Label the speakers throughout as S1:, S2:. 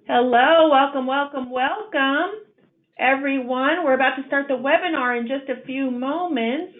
S1: Hello, welcome, everyone. We're about to start the webinar in just a few moments.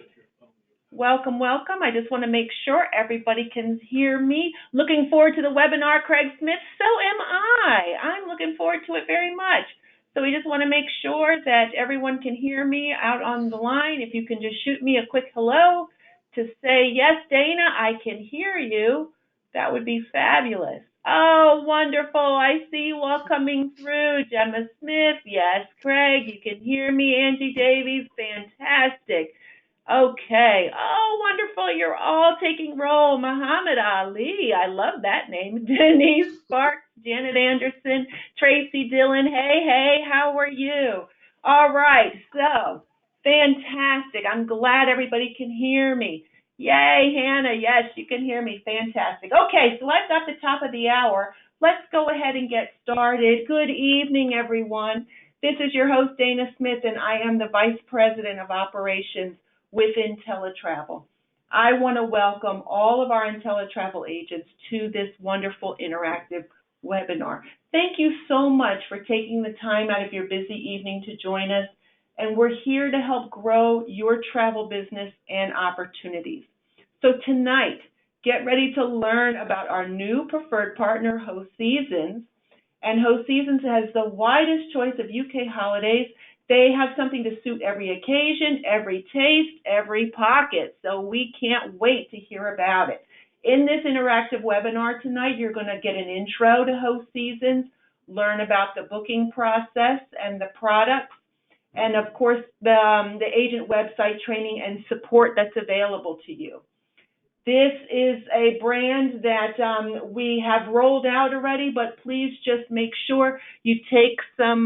S1: Welcome. I just want to make sure everybody can hear me. Looking forward to the webinar, Craig Smith. So am I. I'm looking forward to it very much. So we just want to make sure that everyone can hear me out on the line. If you can just shoot me a quick hello to say, yes, Dana, I can hear you, that would be fabulous. Oh, wonderful. I see you all coming through. Gemma Smith, yes, Craig, you can hear me. Angie Davies, fantastic. Okay. Oh, wonderful. You're all taking roll. Muhammad Ali. I love that name. Denise Sparks, Janet Anderson, Tracy Dillon. Hey, how are you? All right. So, fantastic. I'm glad everybody can hear me. Yay, Hannah. Yes, you can hear me. Fantastic. Okay, so I've got the top of the hour. Let's go ahead and get started. Good evening, everyone. This is your host, Dana Smith, and I am the Vice President of Operations with IntelliTravel. I want to welcome all of our IntelliTravel agents to this wonderful interactive webinar. Thank you so much for taking the time out of your busy evening to join us, and we're here to help grow your travel business and opportunities. So tonight, get ready to learn about our new preferred partner, Hoseasons, and Hoseasons has the widest choice of UK holidays. They have something to suit every occasion, every taste, every pocket. So we can't wait to hear about it. In this interactive webinar tonight, you're going to get an intro to Hoseasons, learn about the booking process and the products, and of course the agent website training and support that's available to you. This is a brand that we have rolled out already, but please just make sure you take some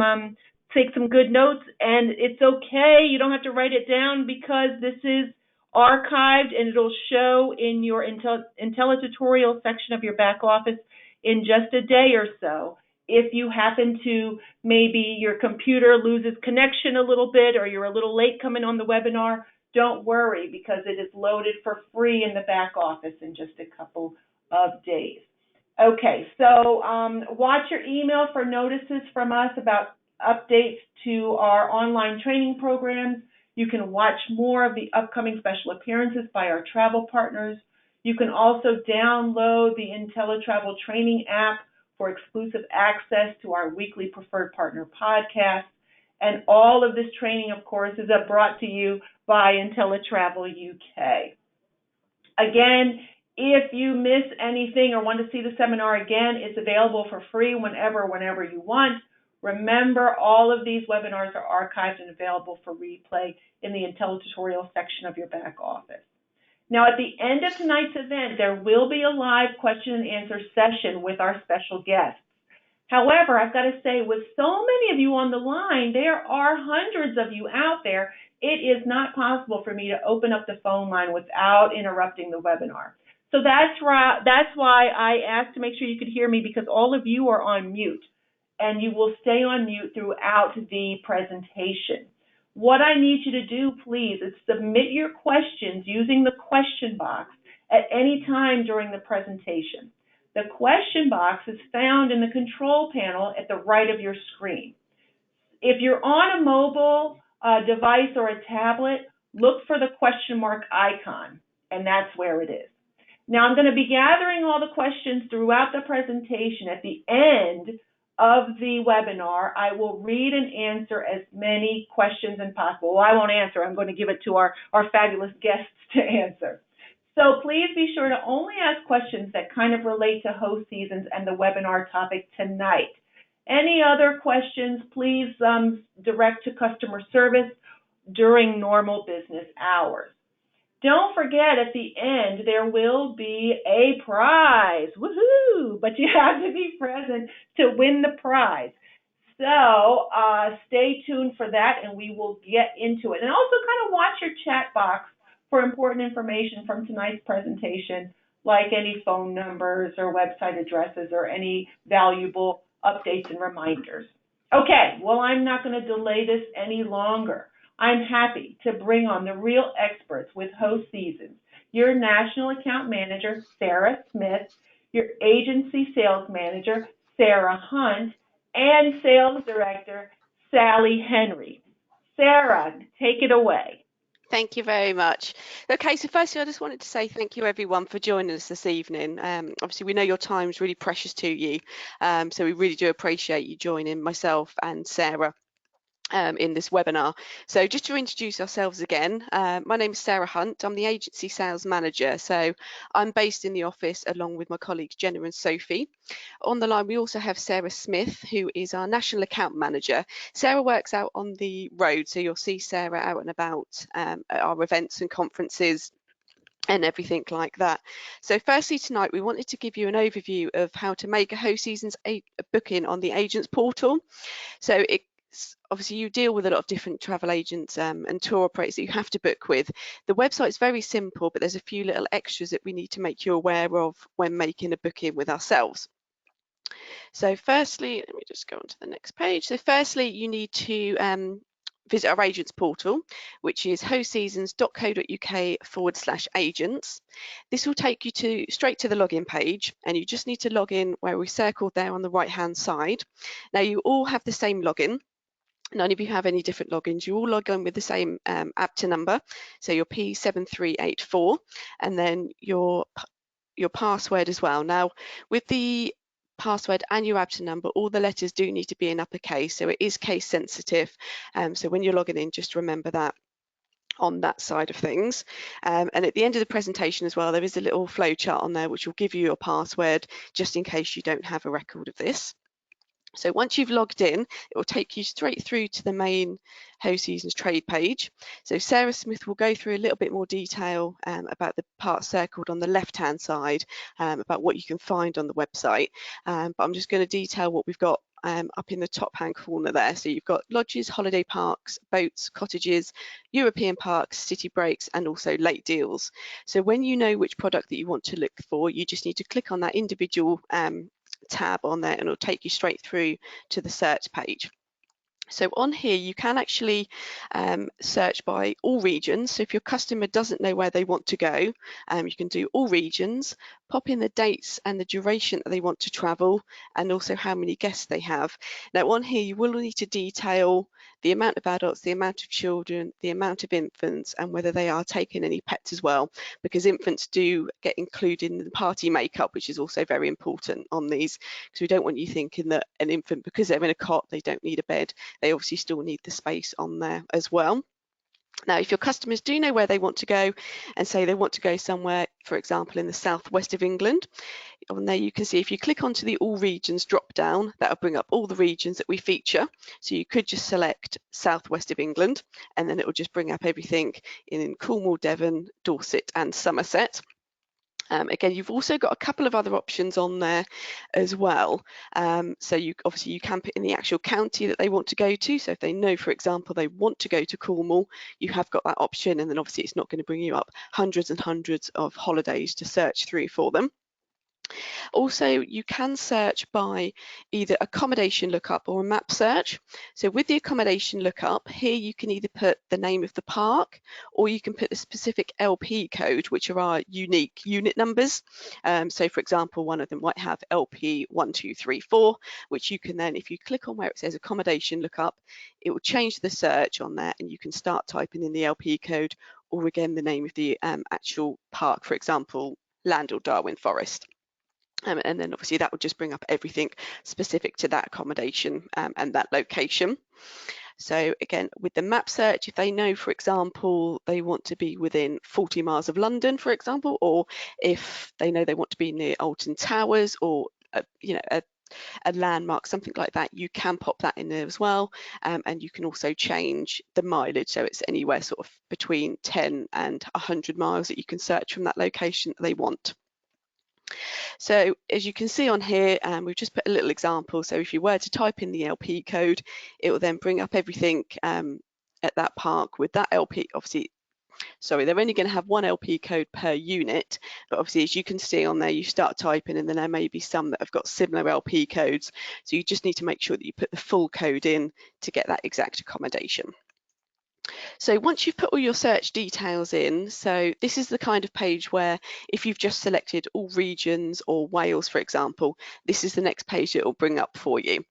S1: good notes, and it's okay. You don't have to write it down because this is archived and it'll show in your IntelliTutorial section of your back office in just a day or so. If you happen to, maybe your computer loses connection a little bit or you're a little late coming on the webinar, don't worry because it is loaded for free in the back office in just a couple of days. Okay, so watch your email for notices from us about updates to our online training programs. You can watch more of the upcoming special appearances by our travel partners. You can also download the IntelliTravel training app for exclusive access to our weekly Preferred Partner podcast. And all of this training, of course, is brought to you by IntelliTravel UK. Again, if you miss anything or want to see the seminar again, it's available for free whenever you want. Remember, all of these webinars are archived and available for replay in the IntelliTutorial section of your back office. Now, at the end of tonight's event, there will be a live question and answer session with our special guests. However, I've got to say, with so many of you on the line, there are hundreds of you out there, it is not possible for me to open up the phone line without interrupting the webinar. So that's why I asked to make sure you could hear me, because all of you are on mute, and you will stay on mute throughout the presentation. What I need you to do, please, is submit your questions using the question box at any time during the presentation. The question box is found in the control panel at the right of your screen. If you're on a mobile device or a tablet, look for the question mark icon, and that's where it is. Now, I'm going to be gathering all the questions throughout the presentation. At the end of the webinar, I will read and answer as many questions as possible. Well, I won't answer. I'm going to give it to our fabulous guests to answer. So please be sure to only ask questions that kind of relate to Hoseasons and the webinar topic tonight. Any other questions, please direct to customer service during normal business hours. Don't forget, at the end, there will be a prize. Woohoo! But you have to be present to win the prize. So stay tuned for that, and we will get into it. And also kind of watch your chat box for important information from tonight's presentation, like any phone numbers or website addresses or any valuable updates and reminders. Okay, well, I'm not going to delay this any longer. I'm happy to bring on the real experts with Hoseasons, your National Account Manager, Sarah Smith, your Agency Sales Manager, Sarah Hunt, and Sales Director, Sally Henry. Sarah, take it away.
S2: Thank you very much. Okay, so firstly, I just wanted to say thank you everyone for joining us this evening. Obviously, we know your time is really precious to you, so we really do appreciate you joining myself and Sarah in this webinar. So just to introduce ourselves again, my name is Sarah Hunt. I'm the agency sales manager. So I'm based in the office along with my colleagues Jenna and Sophie. On the line, we also have Sarah Smith, who is our national account manager. Sarah works out on the road, so you'll see Sarah out and about at our events and conferences and everything like that. So firstly tonight we wanted to give you an overview of how to make a Hoseasons booking on the agents portal. So obviously you deal with a lot of different travel agents and tour operators that you have to book with. The website's very simple, but there's a few little extras that we need to make you aware of when making a booking with ourselves. So firstly, let me just go on to the next page. So firstly, you need to visit our agents portal, which is hoseasons.co.uk/agents. This will take you straight to the login page, and you just need to log in where we circled there on the right hand side. Now you all have the same login. None of you have any different logins. You all log in with the same APTA number, so your P7384, and then your password as well. Now with the password and your APTA number, all the letters do need to be in uppercase, so it is case sensitive. So when you're logging in, just remember that on that side of things. And at the end of the presentation as well, there is a little flow chart on there which will give you your password just in case you don't have a record of this. So once you've logged in, it will take you straight through to the main Hoseasons trade page. So Sarah Smith will go through a little bit more detail about the part circled on the left-hand side, about what you can find on the website. But I'm just going to detail what we've got up in the top-hand corner there. So you've got lodges, holiday parks, boats, cottages, European parks, city breaks, and also late deals. So when you know which product that you want to look for, you just need to click on that individual tab on there and it'll take you straight through to the search page. So on here you can actually search by all regions. So if your customer doesn't know where they want to go, you can do all regions, pop in the dates and the duration that they want to travel, and also how many guests they have. Now on here you will need to detail the amount of adults, the amount of children, the amount of infants, and whether they are taking any pets as well, because infants do get included in the party makeup, which is also very important on these, because we don't want you thinking that an infant, because they're in a cot, they don't need a bed. They obviously still need the space on there as well. Now, if your customers do know where they want to go and say they want to go somewhere, for example, in the southwest of England, on there you can see if you click onto the all regions drop down, that'll bring up all the regions that we feature. So you could just select southwest of England and then it will just bring up everything in Cornwall, Devon, Dorset and Somerset. Again, you've also got a couple of other options on there as well. So obviously you can put in the actual county that they want to go to. So if they know, for example, they want to go to Cornwall, you have got that option. And then obviously it's not going to bring you up hundreds and hundreds of holidays to search through for them. Also, you can search by either accommodation lookup or a map search. So with the accommodation lookup, here you can either put the name of the park or you can put the specific LP code, which are our unique unit numbers. So for example, one of them might have LP 1234, which you can then, if you click on where it says accommodation lookup, it will change the search on there and you can start typing in the LP code or again the name of the actual park, for example, Land or Darwin Forest. And then obviously that would just bring up everything specific to that accommodation and that location. So again, with the map search, if they know, for example, they want to be within 40 miles of London, for example, or if they know they want to be near Alton Towers or a landmark, something like that, you can pop that in there as well. And you can also change the mileage, so it's anywhere sort of between 10 and 100 miles that you can search from that location that they want. So as you can see on here, we've just put a little example. So if you were to type in the LP code, it will then bring up everything at that park with that LP. Obviously, sorry, they're only going to have one LP code per unit, but obviously as you can see on there, you start typing and then there may be some that have got similar LP codes. So you just need to make sure that you put the full code in to get that exact accommodation. So once you've put all your search details in, so this is the kind of page where if you've just selected all regions or Wales, for example, this is the next page it will bring up for you.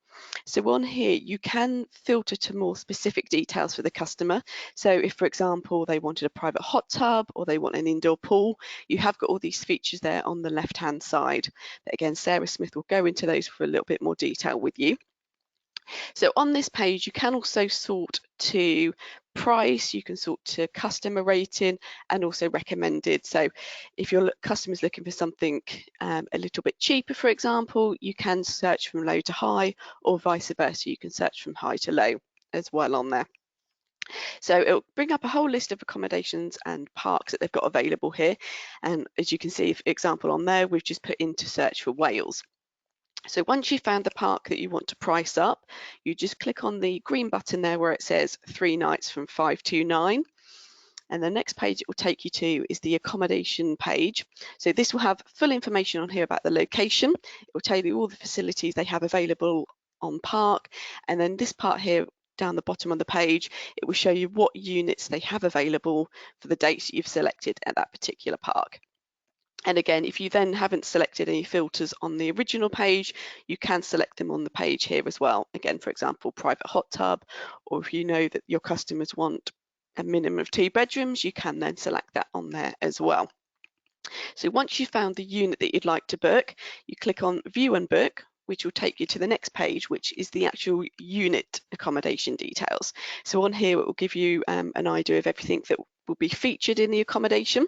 S2: So on here, you can filter to more specific details for the customer. So if, for example, they wanted a private hot tub or they want an indoor pool, you have got all these features there on the left-hand side. But again, Sarah Smith will go into those for a little bit more detail with you. So on this page, you can also sort to price, you can sort to customer rating and also recommended. So if your customer's looking for something a little bit cheaper, for example, you can search from low to high, or vice versa, you can search from high to low as well on there. So it'll bring up a whole list of accommodations and parks that they've got available here. And as you can see, for example, on there, we've just put in to search for Wales. So once you've found the park that you want to price up, you just click on the green button there where it says 3 nights from 529. And the next page it will take you to is the accommodation page. So this will have full information on here about the location. It will tell you all the facilities they have available on park. And then this part here down the bottom of the page, it will show you what units they have available for the dates that you've selected at that particular park. And again, if you then haven't selected any filters on the original page, you can select them on the page here as well. Again, for example, private hot tub, or if you know that your customers want a minimum of 2 bedrooms, you can then select that on there as well. So once you've found the unit that you'd like to book, you click on View and Book, which will take you to the next page, which is the actual unit accommodation details. So on here, it will give you an idea of everything that will be featured in the accommodation.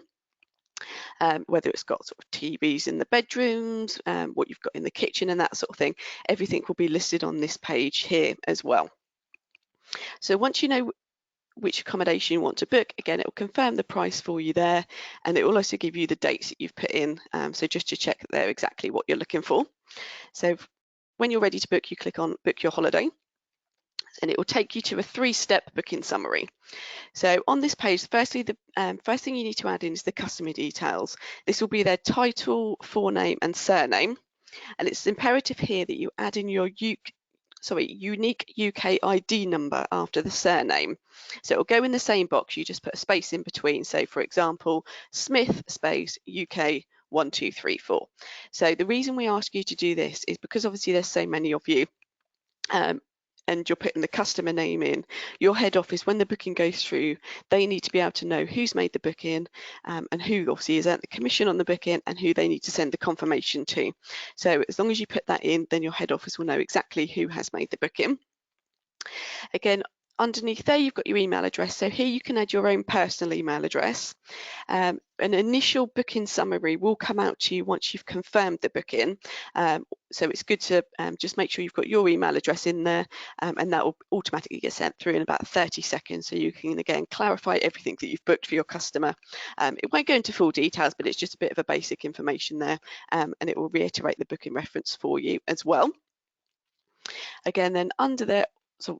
S2: Whether it's got sort of TVs in the bedrooms, what you've got in the kitchen and that sort of thing, everything will be listed on this page here as well. So once you know which accommodation you want to book, again, it will confirm the price for you there, and it will also give you the dates that you've put in, so just to check that they're exactly what you're looking for. So when you're ready to book, you click on Book Your Holiday, and it will take you to a 3-step booking summary. So on this page, firstly, the first thing you need to add in is the customer details. This will be their title, forename and surname. And it's imperative here that you add in your unique UK ID number after the surname. So it will go in the same box, you just put a space in between. So for example, Smith space UK 1234. So the reason we ask you to do this is because obviously there's so many of you, and you're putting the customer name in, your head office, when the booking goes through, they need to be able to know who's made the booking and who obviously is earned the commission on the booking and who they need to send the confirmation to. So as long as you put that in, then your head office will know exactly who has made the booking. Again, underneath there, you've got your email address. So here you can add your own personal email address. An initial booking summary will come out to you once you've confirmed the booking. So it's good to just make sure you've got your email address in there, and that will automatically get sent through in about 30 seconds. So you can, again, clarify everything that you've booked for your customer. It won't go into full details, but it's just a bit of a basic information there, and it will reiterate the booking reference for you as well. Again, then under there,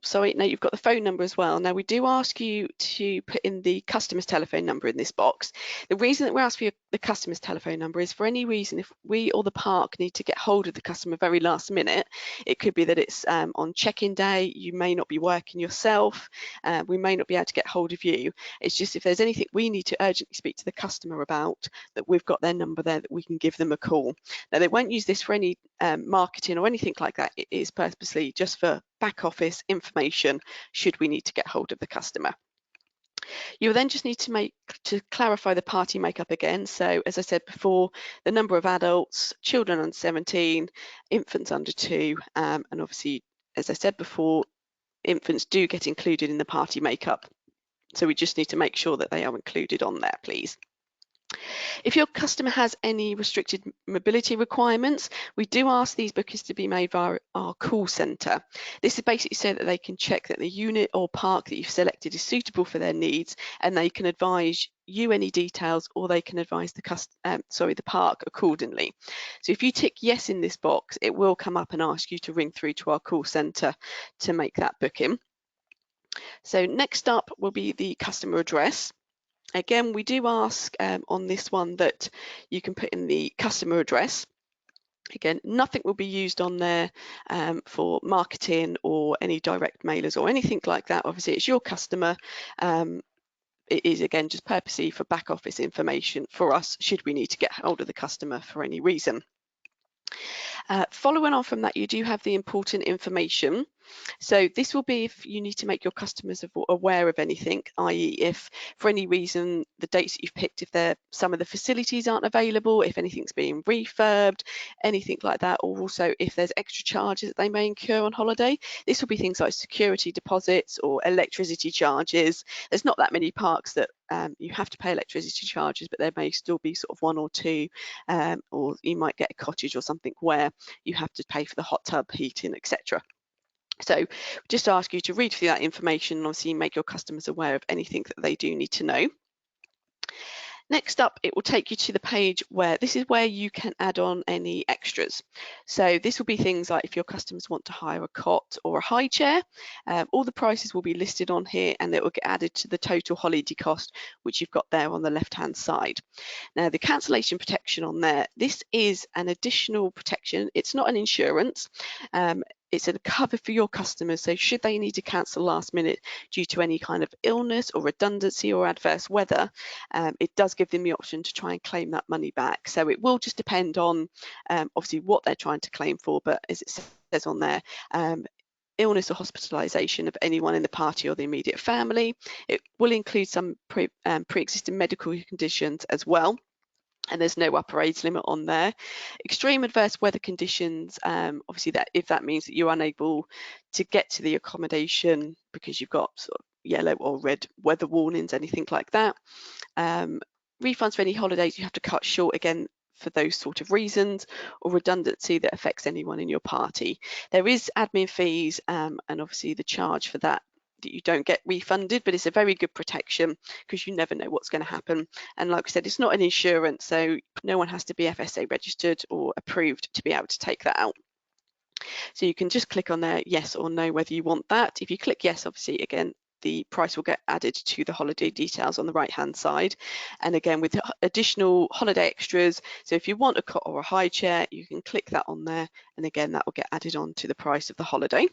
S2: sorry, now you've got the phone number as well. Now we do ask you to put in the customer's telephone number in this box. The reason that we ask for the customer's telephone number is for any reason, if we or the park need to get hold of the customer very last minute, it could be that it's on check-in day, you may not be working yourself, we may not be able to get hold of you. It's just if there's anything we need to urgently speak to the customer about, that we've got their number there that we can give them a call. Now they won't use this for any marketing or anything like that. It is purposely just for back office information should we need to get hold of the customer. You'll then just need to clarify the party makeup again. So as I said before, the number of adults, children under 17, infants under 2, and obviously, as I said before, infants do get included in the party makeup. So we just need to make sure that they are included on there, please. If your customer has any restricted mobility requirements, we do ask these bookings to be made via our call centre. This is basically so that they can check that the unit or park that you've selected is suitable for their needs, and they can advise you any details, or they can advise the park accordingly. So if you tick yes in this box, it will come up and ask you to ring through to our call centre to make that booking. So next up will be the customer address. Again, we do ask on this one that you can put in the customer address. Again, nothing will be used on there for marketing or any direct mailers or anything like that. Obviously, it's your customer. It is, again, just purposely for back office information for us should we need to get hold of the customer for any reason. Following on from that, you do have the important information. So this will be if you need to make your customers aware of anything, i.e. if for any reason the dates that you've picked, if some of the facilities aren't available, if anything's being refurbed, anything like that, or also if there's extra charges that they may incur on holiday. This will be things like security deposits or electricity charges. There's not that many parks that you have to pay electricity charges, but there may still be sort of one or two, or you might get a cottage or something where you have to pay for the hot tub heating, etc. So just ask you to read through that information and obviously make your customers aware of anything that they do need to know. Next up, it will take you to the page where this is where you can add on any extras. So this will be things like if your customers want to hire a cot or a high chair, all the prices will be listed on here and it will get added to the total holiday cost, which you've got there on the left-hand side. Now, the cancellation protection on there, this is an additional protection. It's not an insurance. It's a cover for your customers. So should they need to cancel last minute due to any kind of illness or redundancy or adverse weather, it does give them the option to try and claim that money back. So it will just depend on obviously what they're trying to claim for, but as it says on there, illness or hospitalisation of anyone in the party or the immediate family. It will include some pre-existing medical conditions as well. And there's no upper age limit on there. Extreme adverse weather conditions, obviously that if that means that you're unable to get to the accommodation because you've got sort of yellow or red weather warnings, anything like that. Refunds for any holidays you have to cut short, again, for those sort of reasons, or redundancy that affects anyone in your party. There is admin fees and obviously the charge for that you don't get refunded, but it's a very good protection because you never know what's going to happen. And like I said, it's not an insurance, so no one has to be FSA registered or approved to be able to take that out. So you can just click on there, yes or no, whether you want that. If you click yes, obviously, again, the price will get added to the holiday details on the right hand side. And again, with additional holiday extras, so if you want a cot or a high chair, you can click that on there, and again that will get added on to the price of the holiday.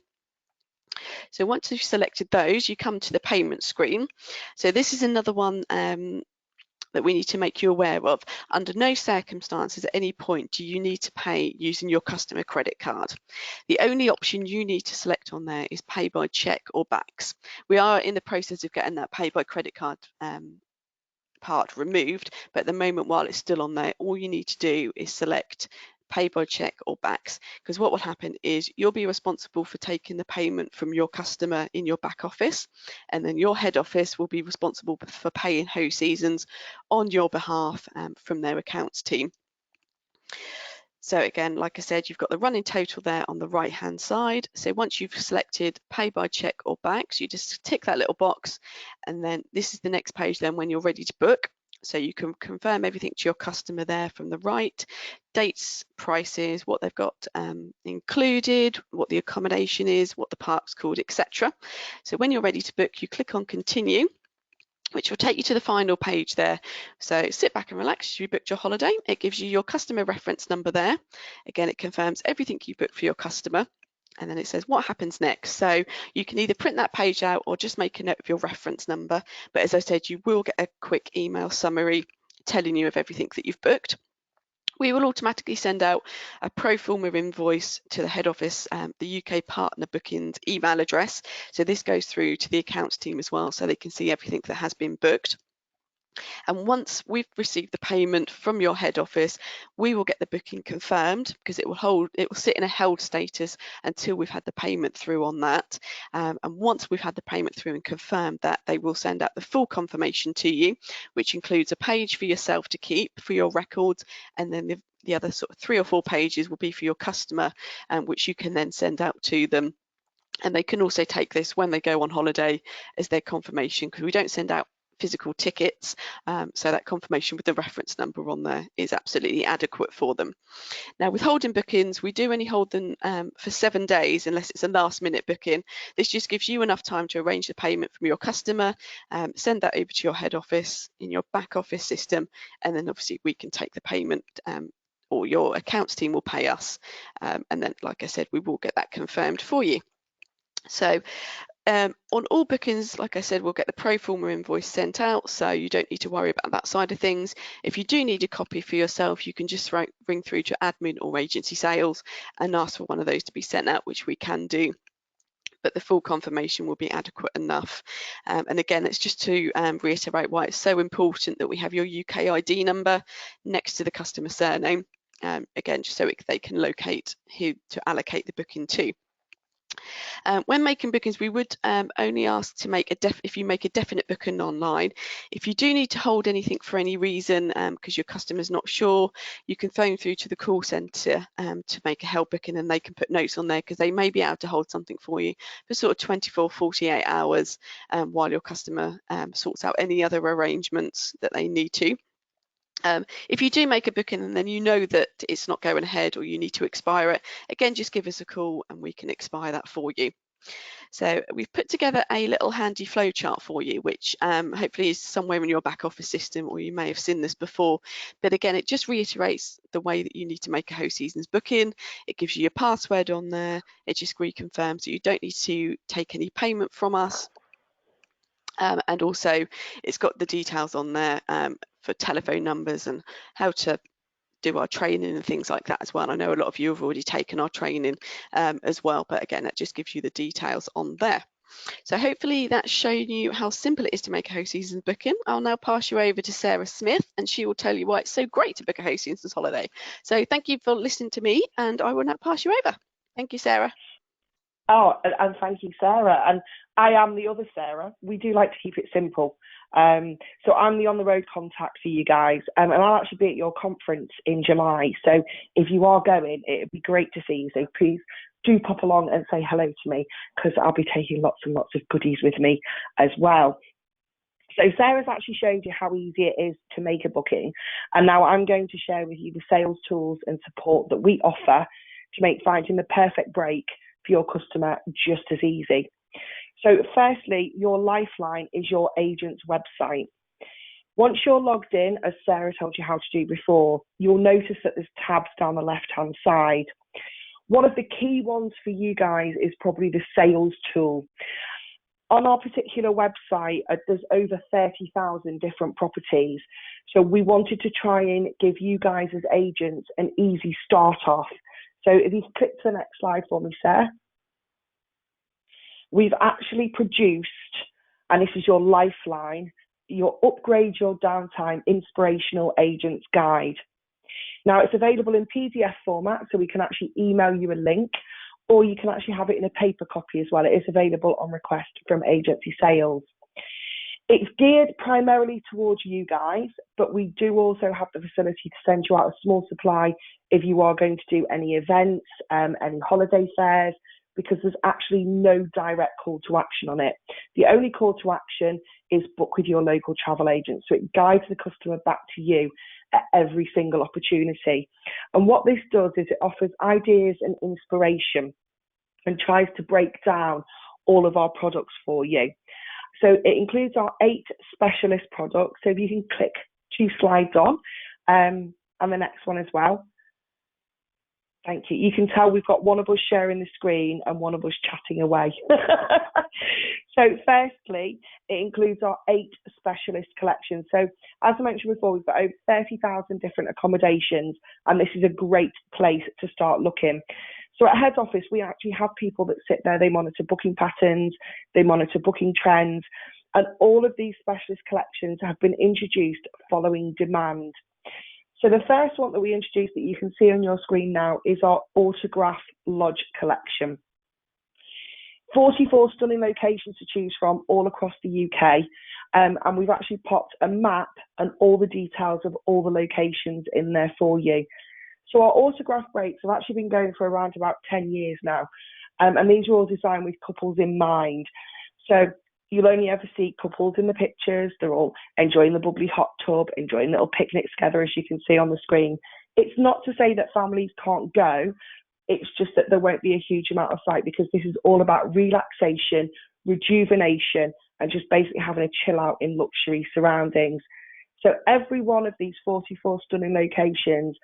S2: So once you've selected those, you come to the payment screen. So this is another one that we need to make you aware of. Under no circumstances at any point do you need to pay using your customer credit card. The only option you need to select on there is pay by cheque or backs. We are in the process of getting that pay by credit card part removed, but at the moment, while it's still on there, all you need to do is select pay by cheque or backs, because what will happen is you'll be responsible for taking the payment from your customer in your back office, and then your head office will be responsible for paying Hoseasons on your behalf from their accounts team. So again, like I said, you've got the running total there on the right hand side. So once you've selected pay by cheque or backs, you just tick that little box, and then this is the next page then when you're ready to book. So you can confirm everything to your customer there from the right, dates, prices, what they've got included, what the accommodation is, what the park's called, etc. So when you're ready to book, you click on continue, which will take you to the final page there. So sit back and relax. You booked your holiday. It gives you your customer reference number there. Again, it confirms everything you booked for your customer. And then it says what happens next. So you can either print that page out or just make a note of your reference number. But as I said, you will get a quick email summary telling you of everything that you've booked. We will automatically send out a pro forma invoice to the head office, the UK partner bookings email address. So this goes through to the accounts team as well, so they can see everything that has been booked. And once we've received the payment from your head office, we will get the booking confirmed, because it will sit in a held status until we've had the payment through on that. And once we've had the payment through and confirmed that, they will send out the full confirmation to you, which includes a page for yourself to keep for your records, and then the other sort of 3 or 4 pages will be for your customer, which you can then send out to them. And they can also take this when they go on holiday as their confirmation, because we don't send out physical tickets, so that confirmation with the reference number on there is absolutely adequate for them. Now, with holding bookings, we do only hold them for 7 days unless it's a last minute booking. This just gives you enough time to arrange the payment from your customer, send that over to your head office in your back office system, and then obviously we can take the payment, or your accounts team will pay us, and then, like I said, we will get that confirmed for you. So On all bookings, like I said, we'll get the pro forma invoice sent out, so you don't need to worry about that side of things. If you do need a copy for yourself, you can just ring through to admin or agency sales and ask for one of those to be sent out, which we can do, but the full confirmation will be adequate enough. And again, it's just to reiterate why it's so important that we have your UK ID number next to the customer surname, again, just so they can locate who to allocate the booking to. When making bookings, we would only ask to make if you make a definite booking online. If you do need to hold anything for any reason, because your customer's not sure, you can phone through to the call centre to make a held booking, and they can put notes on there because they may be able to hold something for you for sort of 24, 48 hours while your customer sorts out any other arrangements that they need to. If you do make a booking and then you know that it's not going ahead or you need to expire it, again, just give us a call and we can expire that for you. So we've put together a little handy flow chart for you, which hopefully is somewhere in your back office system, or you may have seen this before. But again, it just reiterates the way that you need to make a Hoseasons booking. It gives you your password on there. It just reconfirms that you don't need to take any payment from us. And also it's got the details on there for telephone numbers and how to do our training and things like that as well. I know a lot of you have already taken our training as well, but again, that just gives you the details on there. So hopefully that's shown you how simple it is to make a Hoseasons booking. I'll now pass you over to Sarah Smith and she will tell you why it's so great to book a Hoseasons holiday. So thank you for listening to me, and I will now pass you over. Thank you, Sarah.
S3: Oh, and thank you, Sarah. And I am the other Sarah. We do like to keep it simple. So I'm the on-the-road contact for you guys. And I'll actually be at your conference in July. So if you are going, it'd be great to see you. So please do pop along and say hello to me, because I'll be taking lots and lots of goodies with me as well. So Sarah's actually showed you how easy it is to make a booking. And now I'm going to share with you the sales tools and support that we offer to make finding the perfect break for your customer just as easy. So firstly, your lifeline is your agent's website. Once you're logged in, as Sarah told you how to do before, you'll notice that there's tabs down the left-hand side. One of the key ones for you guys is probably the sales tool. On our particular website, there's over 30,000 different properties. So we wanted to try and give you guys as agents an easy start off. So if you click to the next slide for me, Sarah. We've actually produced, and this is your lifeline, your Upgrade Your Downtime Inspirational Agents Guide. Now it's available in PDF format, so we can actually email you a link, or you can actually have it in a paper copy as well. It is available on request from agency sales. It's geared primarily towards you guys, but we do also have the facility to send you out a small supply if you are going to do any events, any holiday fairs, because there's actually no direct call to action on it. The only call to action is book with your local travel agent. So it guides the customer back to you at every single opportunity. And what this does is it offers ideas and inspiration and tries to break down all of our products for you. So it includes our 8 specialist products. So if you can click 2 slides on, and the next one as well. Thank you. You can tell we've got one of us sharing the screen and one of us chatting away. So firstly, it includes our 8 specialist collections. So as I mentioned before, we've got over 30,000 different accommodations, and this is a great place to start looking. So at head office, we actually have people that sit there, they monitor booking patterns, they monitor booking trends, and all of these specialist collections have been introduced following demand. So the first one that we introduced that you can see on your screen now is our Autograph Lodge collection. 44 stunning locations to choose from all across the UK. And we've actually popped a map and all the details of all the locations in there for you. So our autograph breaks have actually been going for around about 10 years now. And these are all designed with couples in mind. So you'll only ever see couples in the pictures. They're all enjoying the bubbly hot tub, enjoying little picnics together, as you can see on the screen. It's not to say that families can't go. It's just that there won't be a huge amount of sight, because this is all about relaxation, rejuvenation, and just basically having a chill out in luxury surroundings. So every one of these 44 stunning locations,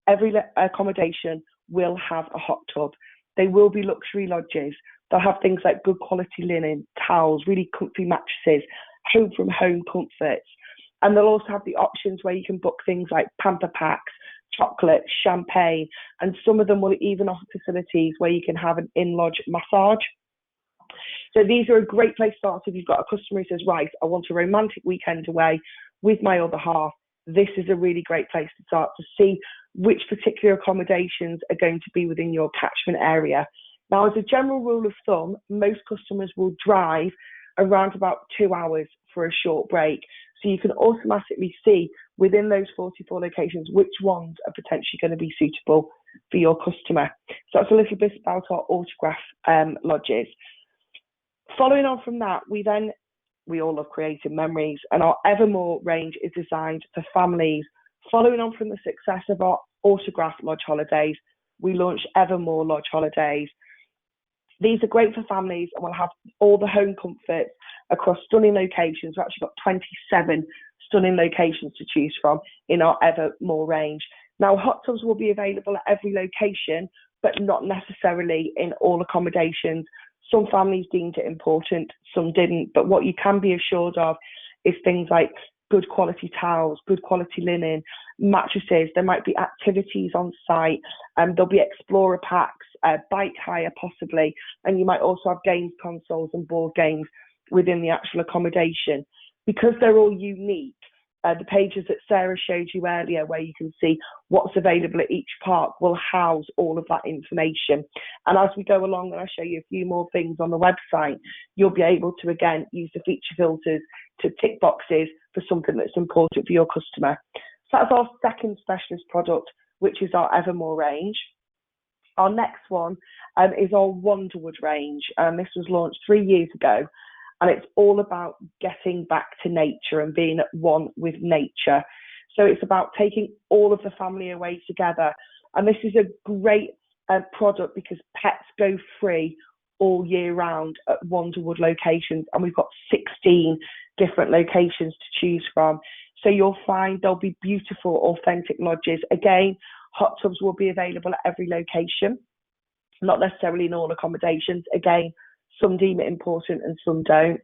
S3: every accommodation will have a hot tub. they will be luxury lodges. They'll have things like good quality linen, towels, really comfy mattresses, home from home comforts. And they'll also have the options where you can book things like pamper packs, chocolate, champagne, and some of them will even offer facilities where you can have an in-lodge massage. So these are a great place to start if you've got a customer who says, right, I want a romantic weekend away with my other half. This is a really great place to start to see which particular accommodations are going to be within your catchment area. Now, as a general rule of thumb, most customers will drive around about 2 hours for a short break. So you can automatically see within those 44 locations which ones are potentially going to be suitable for your customer. So that's a little bit about our autograph lodges. Following on from that, we all love creating memories, and our Evermore range is designed for families. Following on from the success of our autograph lodge holidays, we launched Evermore Lodge Holidays. These are great for families and will have all the home comforts across stunning locations. We've actually got 27 stunning locations to choose from in our Evermore range. Now, hot tubs will be available at every location, but not necessarily in all accommodations. Some families deemed it important, some didn't. But what you can be assured of is things like good quality towels, good quality linen, mattresses. There might be activities on site, and there'll be explorer packs, bike hire possibly, and you might also have games consoles and board games within the actual accommodation. Because they're all unique, the pages that Sarah showed you earlier where you can see what's available at each park will house all of that information. And as we go along and I show you a few more things on the website, you'll be able to again use the feature filters to tick boxes for something that's important for your customer. So that's our second specialist product, which is our Evermore range. Our next one is our Wonderwood range, and this was launched 3 years ago. And it's all about getting back to nature and being at one with nature. So it's about taking all of the family away together. And this is a great product because pets go free all year round at Wonderwood locations. And we've got 16 different locations to choose from. So you'll find there'll be beautiful, authentic lodges. Again, hot tubs will be available at every location, not necessarily in all accommodations. Again, some deem it important and some don't.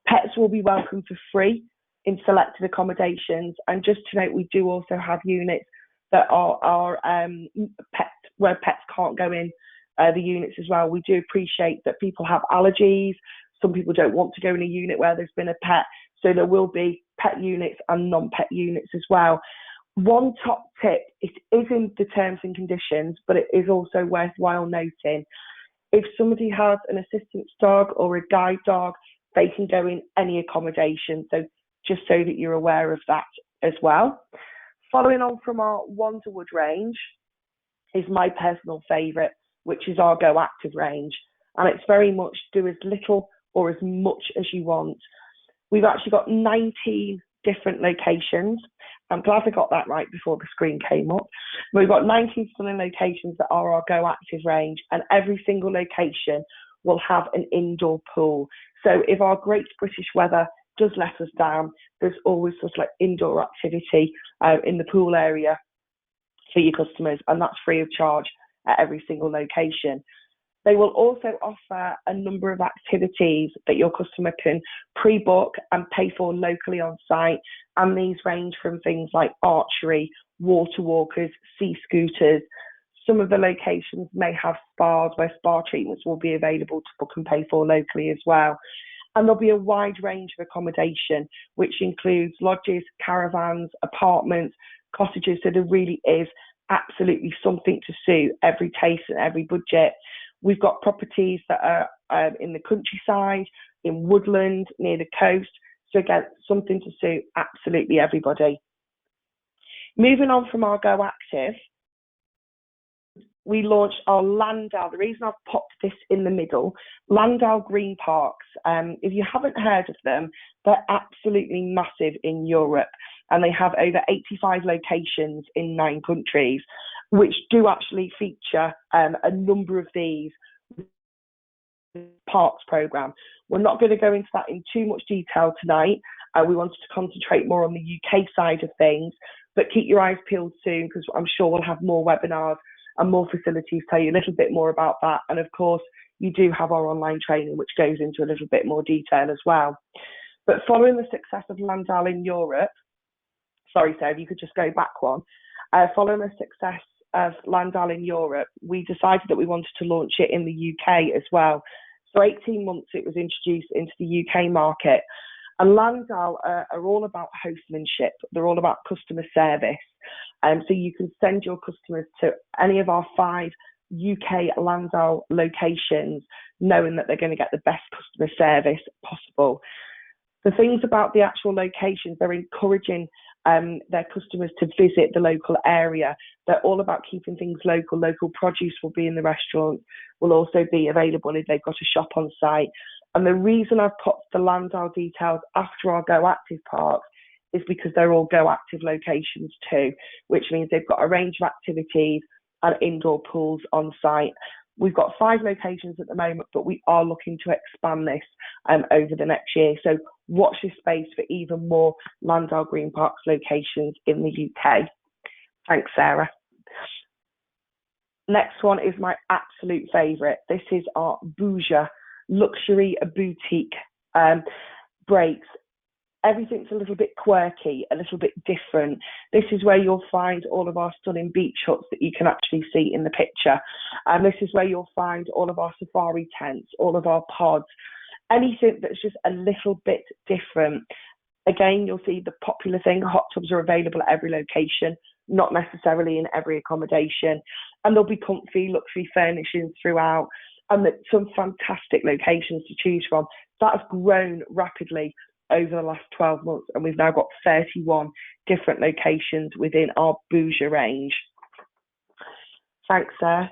S3: Pets will be welcome for free in selected accommodations. And just to note, we do also have units that are pet, where pets can't go in the units as well. We do appreciate that people have allergies. Some people don't want to go in a unit where there's been a pet. So there will be pet units and non-pet units as well. One top tip, it is in the terms and conditions, but it is also worthwhile noting. If somebody has an assistance dog or a guide dog, they can go in any accommodation. So just so that you're aware of that as well. Following on from our Wonderwood range is my personal favourite, which is our Go Active range. And it's very much do as little or as much as you want. We've actually got 19 different locations. I'm glad I got that right before the screen came up. We've got 19 stunning locations that are our Go Active range, and every single location will have an indoor pool. So if our great British weather does let us down, there's always sort of like indoor activity in the pool area for your customers, and that's free of charge at every single location. They will also offer a number of activities that your customer can pre-book and pay for locally on site. And these range from things like archery, water walkers, sea scooters. Some of the locations may have spas where spa treatments will be available to book and pay for locally as well. And there'll be a wide range of accommodation, which includes lodges, caravans, apartments, cottages. So there really is absolutely something to suit every taste and every budget. We've got properties that are in the countryside, in woodland, near the coast. So again, something to suit absolutely everybody. Moving on from our Go Active, we launched our Landau. The reason I've popped this in the middle, Landau Green Parks. If you haven't heard of them, they're absolutely massive in Europe, and they have over 85 locations in 9 countries, which do actually feature a number of these parks programme. We're not going to go into that in too much detail tonight. We wanted to concentrate more on the UK side of things, but keep your eyes peeled soon because I'm sure we'll have more webinars and more facilities tell you a little bit more about that. And of course, you do have our online training, which goes into a little bit more detail as well. But following the success of Landau in Europe, sorry, Sarah, if you could just go back one. Following the success of Landau in Europe, we decided that we wanted to launch it in the UK as well. So 18 months it was introduced into the UK market. And Landau are all about hostmanship. They're all about customer service. So you can send your customers to any of our 5 UK Landau locations, knowing that they're going to get the best customer service possible. The things about the actual locations, they're encouraging their customers to visit the local area. They're all about keeping things local. Local produce will be in the restaurant, will also be available if they've got a shop on site. And the reason I've put the Landau details after our Go Active parks is because they're all Go Active locations too, which means they've got a range of activities and indoor pools on site. We've got 5 locations at the moment, but we are looking to expand this over the next year. So watch this space for even more Landau Green Parks locations in the UK. Thanks, Sarah. Next one is my absolute favourite. This is our Bouger luxury boutique breaks. Everything's a little bit quirky, a little bit different. This is where you'll find all of our stunning beach huts that you can actually see in the picture. And this is where you'll find all of our safari tents, all of our pods, anything that's just a little bit different. Again, you'll see the popular thing, hot tubs are available at every location, not necessarily in every accommodation. And there'll be comfy luxury furnishings throughout, and some fantastic locations to choose from. That has grown rapidly over the last 12 months, and we've now got 31 different locations within our Bouger range. Thanks, Sarah.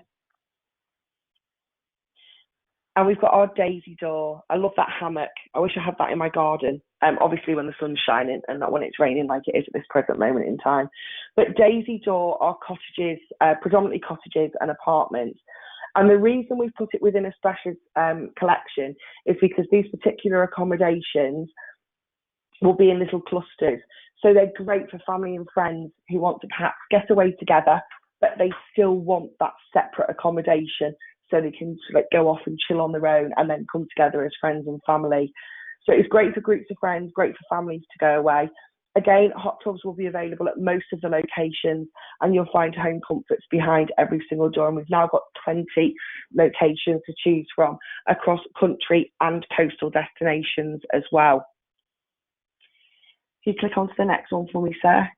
S3: And we've got our Daisy Door. I love that hammock. I wish I had that in my garden, obviously when the sun's shining and not when it's raining like it is at this present moment in time. But Daisy Door are cottages, predominantly cottages and apartments. And the reason we've put it within a special collection is because these particular accommodations will be in little clusters. So they're great for family and friends who want to perhaps get away together, but they still want that separate accommodation so they can go off and chill on their own and then come together as friends and family. So it's great for groups of friends, great for families to go away. Again, hot tubs will be available at most of the locations, and you'll find home comforts behind every single door. And we've now got 20 locations to choose from across country and coastal destinations as well. If you click onto the next one for me, sir.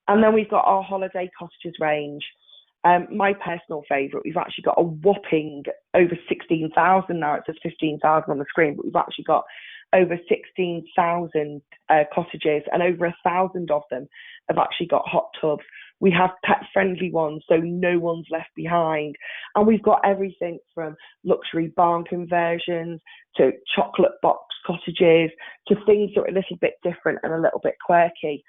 S3: And then we've got our holiday cottages range. My personal favourite, we've actually got a whopping over 16,000 now. It says 15,000 on the screen, but we've actually got over 16,000 cottages, and over 1,000 of them have actually got hot tubs. We have pet-friendly ones, so no one's left behind. And we've got everything from luxury barn conversions to chocolate box cottages to things that are a little bit different and a little bit quirky.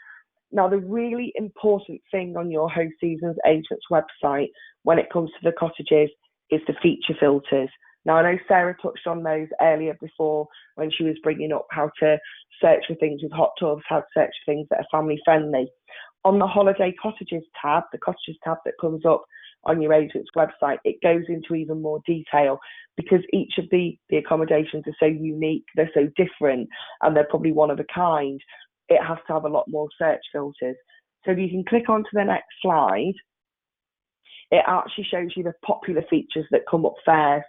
S3: Now, the really important thing on your Hoseasons agent's website when it comes to the cottages is the feature filters. Now, I know Sarah touched on those earlier before when she was bringing up how to search for things with hot tubs, how to search for things that are family friendly. On the holiday cottages tab, the cottages tab that comes up on your agent's website, it goes into even more detail because each of the accommodations are so unique, they're so different, and they're probably one of a kind. It has to have a lot more search filters. So if you can click onto the next slide, it actually shows you the popular features that come up first.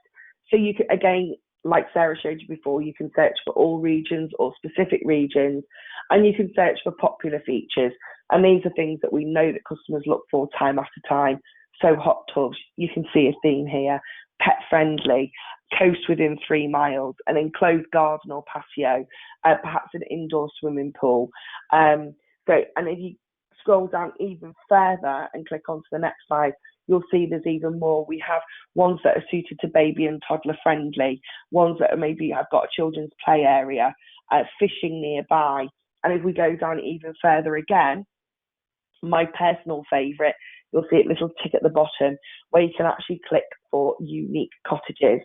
S3: So you can, again, like Sarah showed you before, you can search for all regions or specific regions, and you can search for popular features. And these are things that we know that customers look for time after time. So hot tubs, you can see a theme here, pet friendly, coast within 3 miles, an enclosed garden or patio, perhaps an indoor swimming pool. And if you scroll down even further and click onto the next slide, you'll see there's even more. We have ones that are suited to baby and toddler friendly, ones that are maybe have got a children's play area, fishing nearby. And if we go down even further again, my personal favourite, you'll see a little tick at the bottom where you can actually click for unique cottages.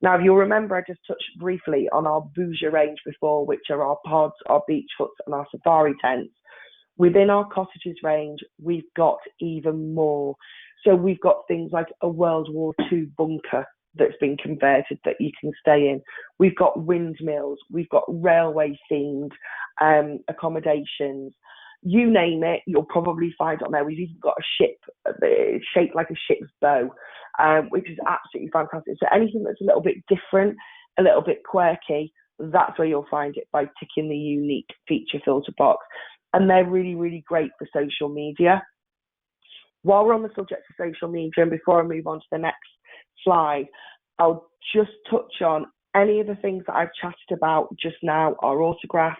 S3: Now, if you'll remember, I just touched briefly on our Bouger range before, which are our pods, our beach huts and our safari tents. Within our cottages range, we've got even more. So we've got things like a World War II bunker that's been converted that you can stay in. We've got windmills, we've got railway themed accommodations. You name it, you'll probably find on there. We've even got a ship shaped like a ship's bow, which is absolutely fantastic. So anything that's a little bit different, a little bit quirky, that's where you'll find it by ticking the unique feature filter box. And they're really, really great for social media. While we're on the subject of social media, and before I move on to the next slide, I'll just touch on any of the things that I've chatted about just now: our Autograph,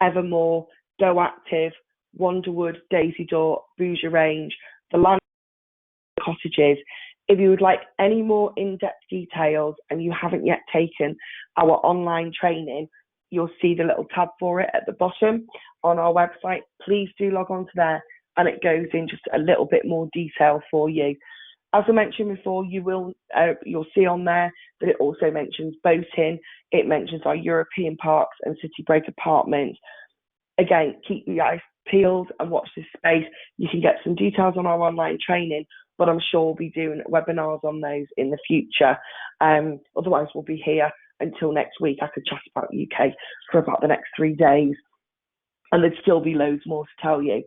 S3: Evermore, Go Active, Wonderwood, Daisy Door, Bouger Range, the land cottages. If you would like any more in-depth details and you haven't yet taken our online training, you'll see the little tab for it at the bottom on our website. Please do log on to there, and it goes in just a little bit more detail for you. As I mentioned before, you'll see on there that it also mentions boating. It mentions our European parks and city break apartments. Again, keep your eyes peeled and watch this space. You can get some details on our online training, but I'm sure we'll be doing webinars on those in the future. Otherwise, we'll be here until next week. I could chat about the UK for about the next 3 days, and there'd still be loads more to tell you.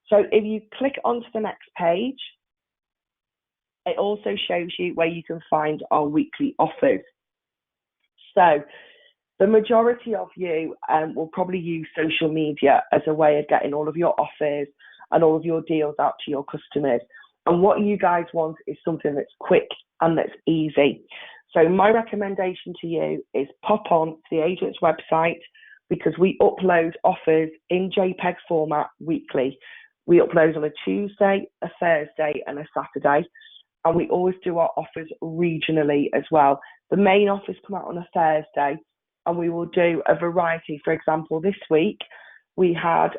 S3: So if you click onto the next page, it also shows you where you can find our weekly offers. So the majority of you will probably use social media as a way of getting all of your offers and all of your deals out to your customers. And what you guys want is something that's quick and that's easy. So my recommendation to you is pop on to the agent's website, because we upload offers in JPEG format weekly. We upload on a Tuesday, a Thursday and a Saturday. And we always do our offers regionally as well. The main offers come out on a Thursday, and we will do a variety. For example, this week we had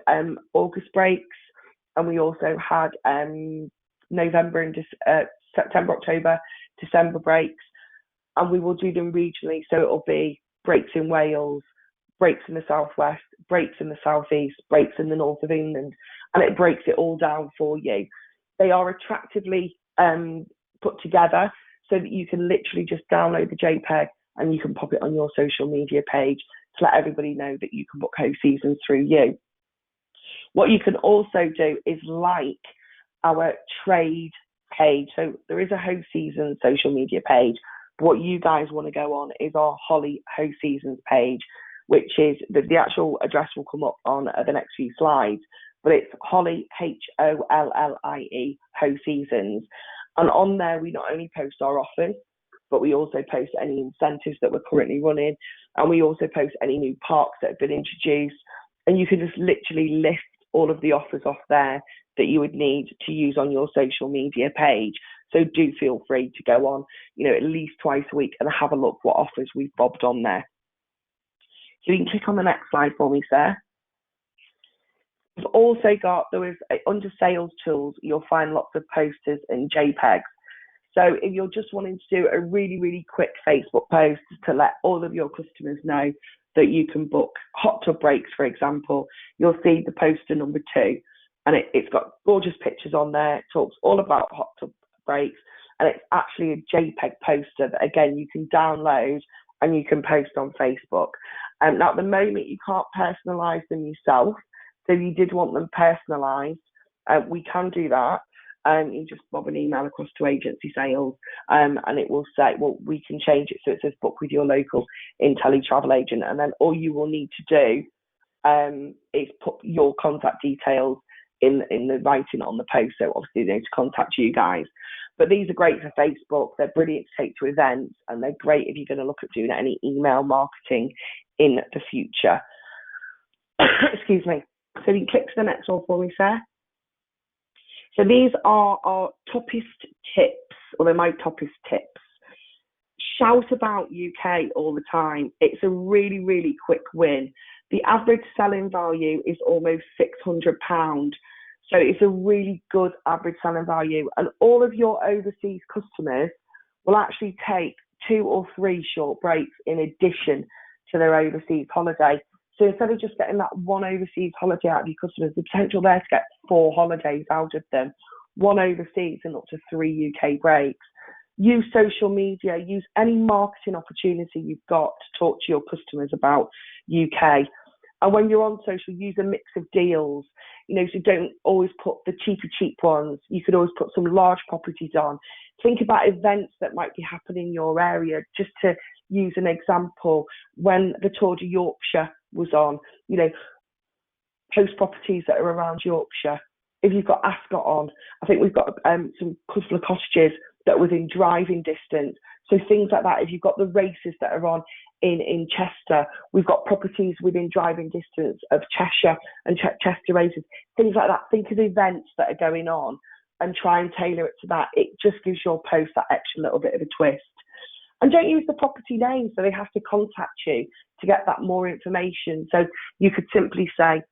S3: August breaks, and we also had November and September, October, December breaks, and we will do them regionally. So it'll be breaks in Wales, breaks in the southwest, breaks in the southeast, breaks in the north of England, and it breaks it all down for you. They are attractively put together so that you can literally just download the JPEG and you can pop it on your social media page to let everybody know that you can book Hoseasons through you. What you can also do is like our trade page. So there is a Hoseasons social media page, but what you guys want to go on is our Holly Hoseasons page, which is the actual address will come up on the next few slides, but it's Holly, Hollie, Hoseasons. And on there, we not only post our offers, but we also post any incentives that we're currently running, and we also post any new parks that have been introduced. And you can just literally list all of the offers off there that you would need to use on your social media page. So do feel free to go on, at least twice a week and have a look what offers we've bobbed on there. So you can click on the next slide for me, sir. We've also got, under sales tools, you'll find lots of posters and JPEGs. So if you're just wanting to do a really, really quick Facebook post to let all of your customers know that you can book hot tub breaks, for example, you'll see the poster number 2. And it's got gorgeous pictures on there. It talks all about hot tub breaks. And it's actually a JPEG poster that, again, you can download and you can post on Facebook. Now, at the moment, you can't personalise them yourself. So if you did want them personalised, we can do that. You just bob an email across to agency sales, and it will say, well, we can change it so it says book with your local InTelli travel agent. And then all you will need to do is put your contact details in the writing on the post. So obviously they need to contact you guys. But these are great for Facebook. They're brilliant to take to events, and they're great if you're going to look at doing any email marketing in the future. Excuse me. So you can click to the next one for me, sir. So these are our toppest tips, or they're my toppest tips. Shout about UK all the time. It's a really, really quick win. The average selling value is almost £600. So it's a really good average selling value. And all of your overseas customers will actually take 2 or 3 short breaks in addition to their overseas holiday. So instead of just getting that one overseas holiday out of your customers, the potential there to get 4 holidays out of them 1 overseas and up to 3 UK breaks. Use social media, use any marketing opportunity you've got to talk to your customers about UK. And when you're on social, use a mix of deals. So don't always put the cheap ones. You could always put some large properties on. Think about events that might be happening in your area. Just to use an example, when the Tour de Yorkshire was on, post properties that are around Yorkshire. If you've got Ascot on, I think we've got some couple of cottages that are within driving distance. So things like that. If you've got the races that are on in Chester, we've got properties within driving distance of Cheshire and Chester races, things like that. Think of events that are going on and try and tailor it to that. It just gives your post that extra little bit of a twist. And don't use the property name, so they have to contact you to get that more information. So you could simply say,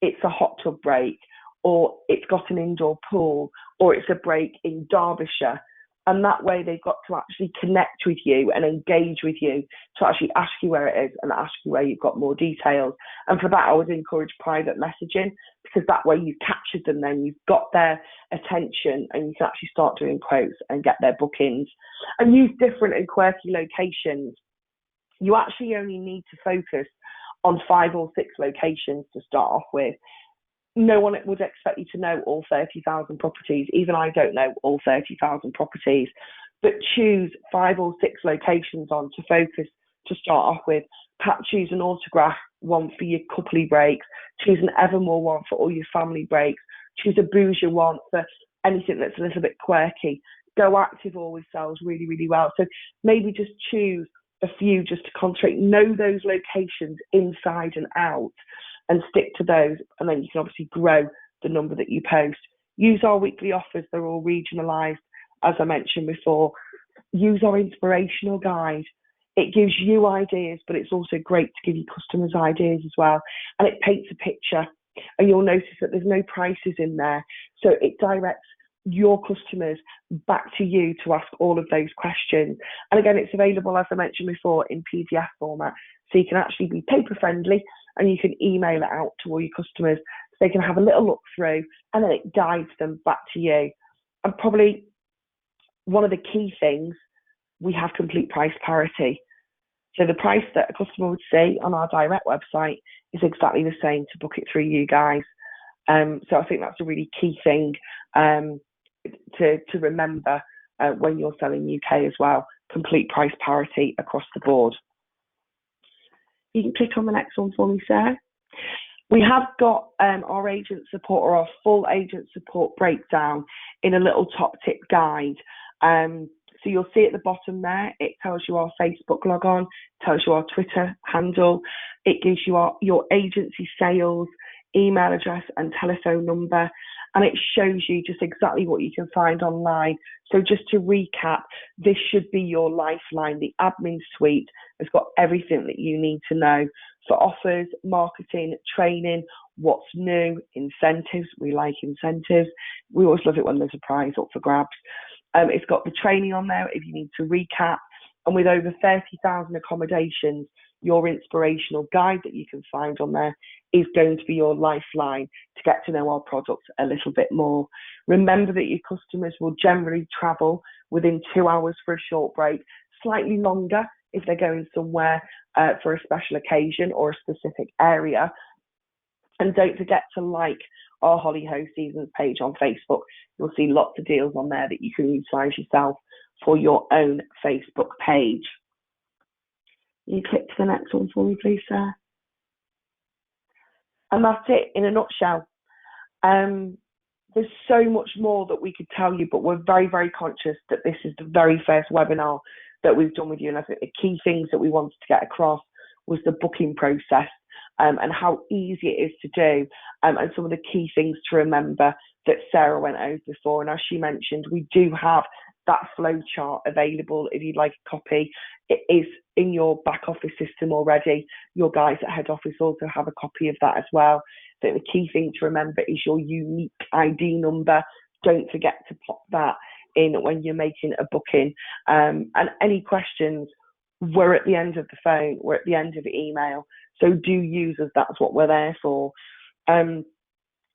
S3: it's a hot tub break, or it's got an indoor pool, or it's a break in Derbyshire. And that way they've got to actually connect with you and engage with you to actually ask you where it is and ask you where you've got more details. And for that, I would encourage private messaging, because that way you've captured them, then you've got their attention and you can actually start doing quotes and get their bookings. And use different and quirky locations. You actually only need to focus on 5 or 6 locations to start off with. No one would expect you to know all 30,000 properties. Even I don't know all 30,000 properties, but choose 5 or 6 locations on to focus to start off with. Perhaps choose an autograph one for your coupley breaks, choose an Evermore one for all your family breaks, choose a Bouger one for anything that's a little bit quirky. Go Active always sells really, really well. So maybe just choose a few just to concentrate, know those locations inside and out, and stick to those, and then you can obviously grow the number that you post. Use our weekly offers, they're all regionalised, as I mentioned before. Use our inspirational guide. It gives you ideas, but it's also great to give your customers ideas as well. And it paints a picture, and you'll notice that there's no prices in there. So it directs your customers back to you to ask all of those questions. And again, it's available, as I mentioned before, in PDF format. So you can actually be paper friendly, and you can email it out to all your customers so they can have a little look through, and then it guides them back to you. And probably one of the key things, we have complete price parity. So the price that a customer would see on our direct website is exactly the same to book it through you guys. So I think that's a really key thing to remember when you're selling UK as well. Complete price parity across the board. You can click on the next one for me, Sarah. We have got our agent support, or our full agent support breakdown, in a little top tip guide. So you'll see at the bottom there, it tells you our Facebook log on, tells you our Twitter handle, it gives you your agency sales, email address and telephone number, and it shows you just exactly what you can find online. So just to recap, this should be your lifeline. The admin suite has got everything that you need to know for offers, marketing, training, what's new, incentives. We like incentives. We always love it when there's a prize up for grabs. It's got the training on there if you need to recap. And with over 30,000 accommodations, your inspirational guide that you can find on there is going to be your lifeline to get to know our products a little bit more. Remember that your customers will generally travel within 2 hours for a short break, slightly longer if they're going somewhere for a special occasion or a specific area. And don't forget to like our Holly Hoseasons page on Facebook. You'll see lots of deals on there that you can utilise yourself for your own Facebook page. You click to the next one for me, please, Sarah. And that's it in a nutshell. There's so much more that we could tell you, but we're very, very conscious that this is the very first webinar that we've done with you. And I think the key things that we wanted to get across was the booking process and how easy it is to do, and some of the key things to remember that Sarah went over before. And as she mentioned, we do have that flow chart available if you'd like a copy. It is in your back office system already. Your guys at head office also have a copy of that as well. So the key thing to remember is your unique ID number. Don't forget to pop that in when you're making a booking. And any questions, we're at the end of the phone, we're at the end of the email. So do use us, that's what we're there for.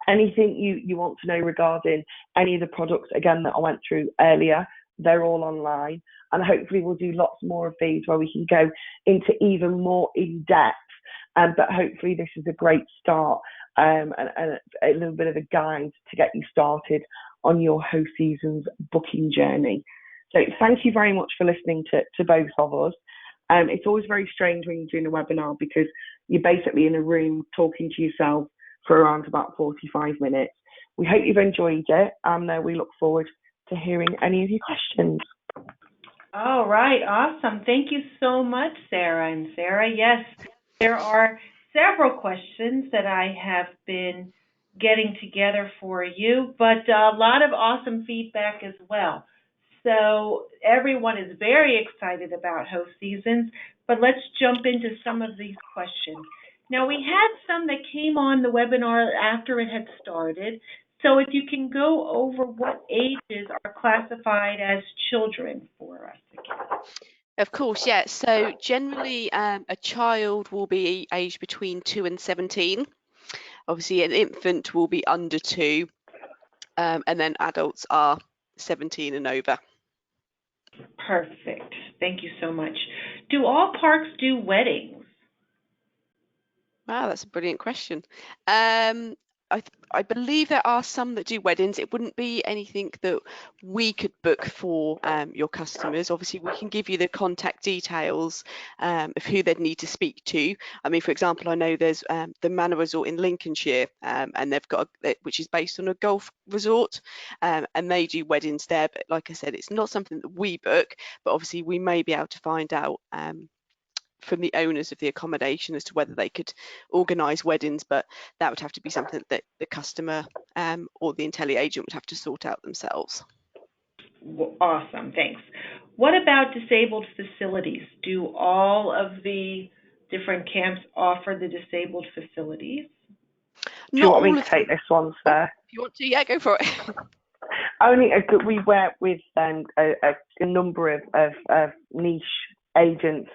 S3: Anything you want to know regarding any of the products, again, that I went through earlier, they're all online. And hopefully we'll do lots more of these where we can go into even more in-depth. But hopefully this is a great start, and a little bit of a guide to get you started on your Hoseasons booking journey. So thank you very much for listening to both of us. It's always very strange when you're doing a webinar because you're basically in a room talking to yourself for around about 45 minutes. We hope you've enjoyed it, and we look forward to hearing any of your questions.
S1: All right, awesome. Thank you so much, Sarah. And Sarah, yes, there are several questions that I have been getting together for you, but a lot of awesome feedback as well. So everyone is very excited about Hoseasons, but let's jump into some of these questions. Now, we had some that came on the webinar after it had started. So if you can go over what ages are classified as children for us again.
S2: Of course, yeah. So generally, a child will be aged between 2 and 17. Obviously, an infant will be under 2, and then adults are 17 and over.
S1: Perfect. Thank you so much. Do all parks do weddings?
S2: Wow, that's a brilliant question. I believe there are some that do weddings. It wouldn't be anything that we could book for your customers. Obviously, we can give you the contact details of who they'd need to speak to. I mean, for example, I know there's the Manor Resort in Lincolnshire, and they've got which is based on a golf resort, and they do weddings there. But like I said, it's not something that we book, but obviously we may be able to find out from the owners of the accommodation as to whether they could organise weddings, but that would have to be something that the customer or the IntelliAgent would have to sort out themselves.
S1: Awesome, thanks. What about disabled facilities? Do all of the different camps offer the disabled facilities?
S3: Do you want me to take this one, sir?
S2: If you want to, yeah, go for it.
S3: Only we work with a number of niche agents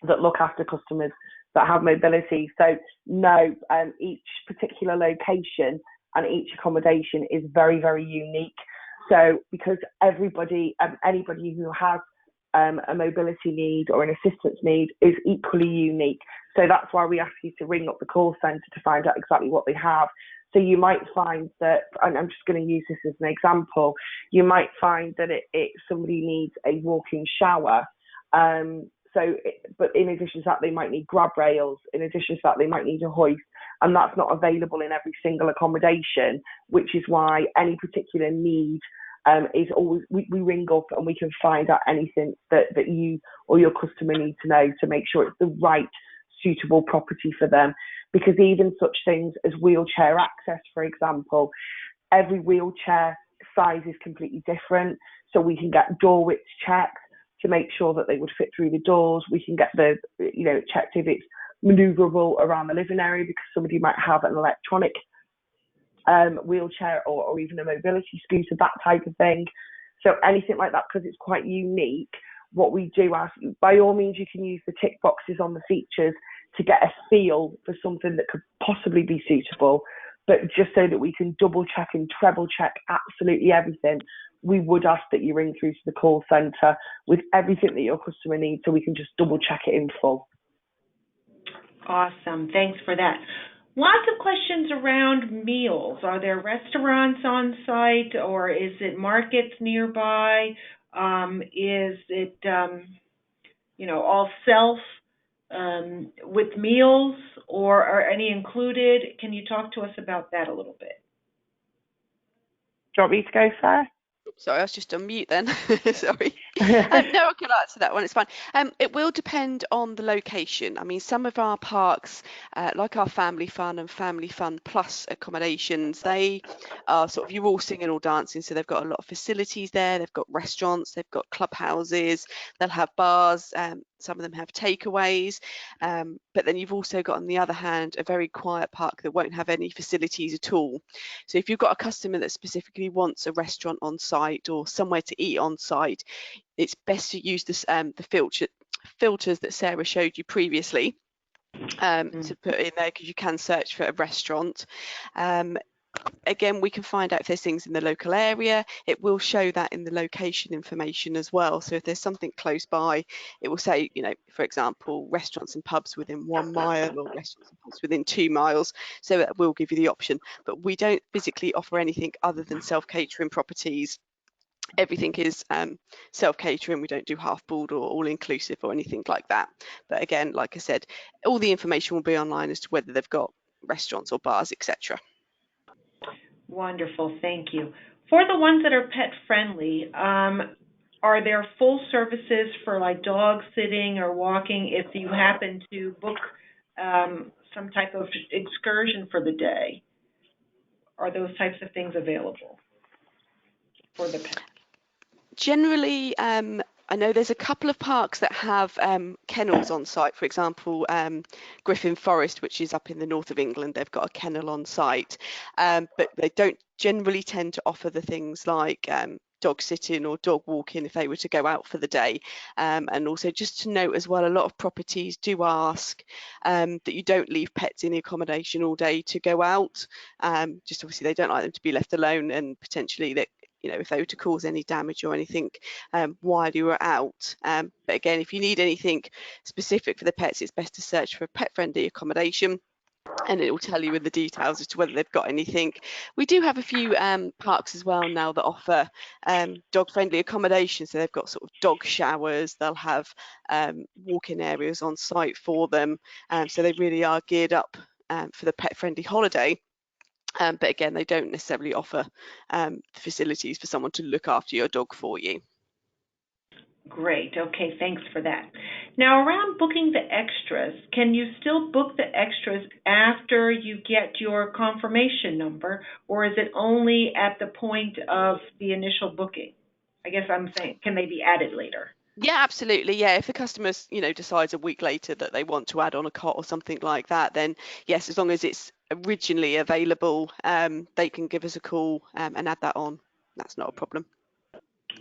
S3: that look after customers that have mobility. So no, each particular location and each accommodation is very, very unique. So because anybody who has a mobility need or an assistance need is equally unique. So that's why we ask you to ring up the call centre to find out exactly what they have. So you might find that, and I'm just going to use this as an example, you might find that somebody needs a walk-in shower. But in addition to that, they might need grab rails. In addition to that, they might need a hoist, and that's not available in every single accommodation, which is why any particular need is always, we ring up and we can find out anything that you or your customer need to know to make sure it's the right suitable property for them. Because even such things as wheelchair access, for example, every wheelchair size is completely different. So we can get door widths checked to make sure that they would fit through the doors. We can get checked if it's manoeuvrable around the living area, because somebody might have an electronic wheelchair or even a mobility scooter, that type of thing. So anything like that, because it's quite unique, what we do ask, by all means, you can use the tick boxes on the features to get a feel for something that could possibly be suitable. But just so that we can double check and treble check absolutely everything, we would ask that you ring through to the call centre with everything that your customer needs, so we can just double check it in full.
S1: Awesome, thanks for that. Lots of questions around meals. Are there restaurants on site, or is it markets nearby? Is it, all self with meals, or are any included? Can you talk to us about that a little bit?
S3: Do you want me to go first?
S2: Sorry, I was just on mute then. Sorry. No, I can answer that one. It's fine. It will depend on the location. I mean, some of our parks, like our Family Fun and Family Fun Plus accommodations, they are sort of, you're all singing, all dancing. So they've got a lot of facilities there. They've got restaurants, they've got clubhouses, they'll have bars. Some of them have takeaways, but then you've also got, on the other hand, a very quiet park that won't have any facilities at all. So if you've got a customer that specifically wants a restaurant on site or somewhere to eat on site, it's best to use this, the filters that Sarah showed you previously to put in there, because you can search for a restaurant. again, we can find out if there's things in the local area. It will show that in the location information as well. So if there's something close by, it will say, you know, for example, restaurants and pubs within 1 mile or restaurants and pubs within 2 miles. So it will give you the option. But we don't physically offer anything other than self-catering properties. Everything is self-catering. We don't do half-board or all-inclusive or anything like that. But again, like I said, all the information will be online as to whether they've got restaurants or bars, etc.
S1: Wonderful, thank you. For the ones that are pet friendly, are there full services for like dog sitting or walking if you happen to book some type of excursion for the day? Are those types of things available for the pet?
S2: Generally, I know there's a couple of parks that have kennels on site. For example, Griffin Forest, which is up in the north of England, they've got a kennel on site, but they don't generally tend to offer the things like dog sitting or dog walking if they were to go out for the day. And also just to note as well, a lot of properties do ask that you don't leave pets in the accommodation all day to go out. Just obviously they don't like them to be left alone, and potentially that, you know, if they were to cause any damage or anything while you were out. But again, if you need anything specific for the pets, it's best to search for a pet-friendly accommodation, and it will tell you in the details as to whether they've got anything. We do have a few parks as well now that offer dog-friendly accommodation. So they've got sort of dog showers, they'll have walk-in areas on site for them. So they really are geared up for the pet-friendly holiday. But again, they don't necessarily offer facilities for someone to look after your dog for you.
S1: Great. Okay, thanks for that. Now, around booking the extras, can you still book the extras after you get your confirmation number, or is it only at the point of the initial booking? I guess I'm saying, can they be added later?
S2: Yeah, absolutely. Yeah, if the customer, you know, decides a week later that they want to add on a cot or something like that, then yes, as long as it's originally available, they can give us a call and add that on. That's not a problem.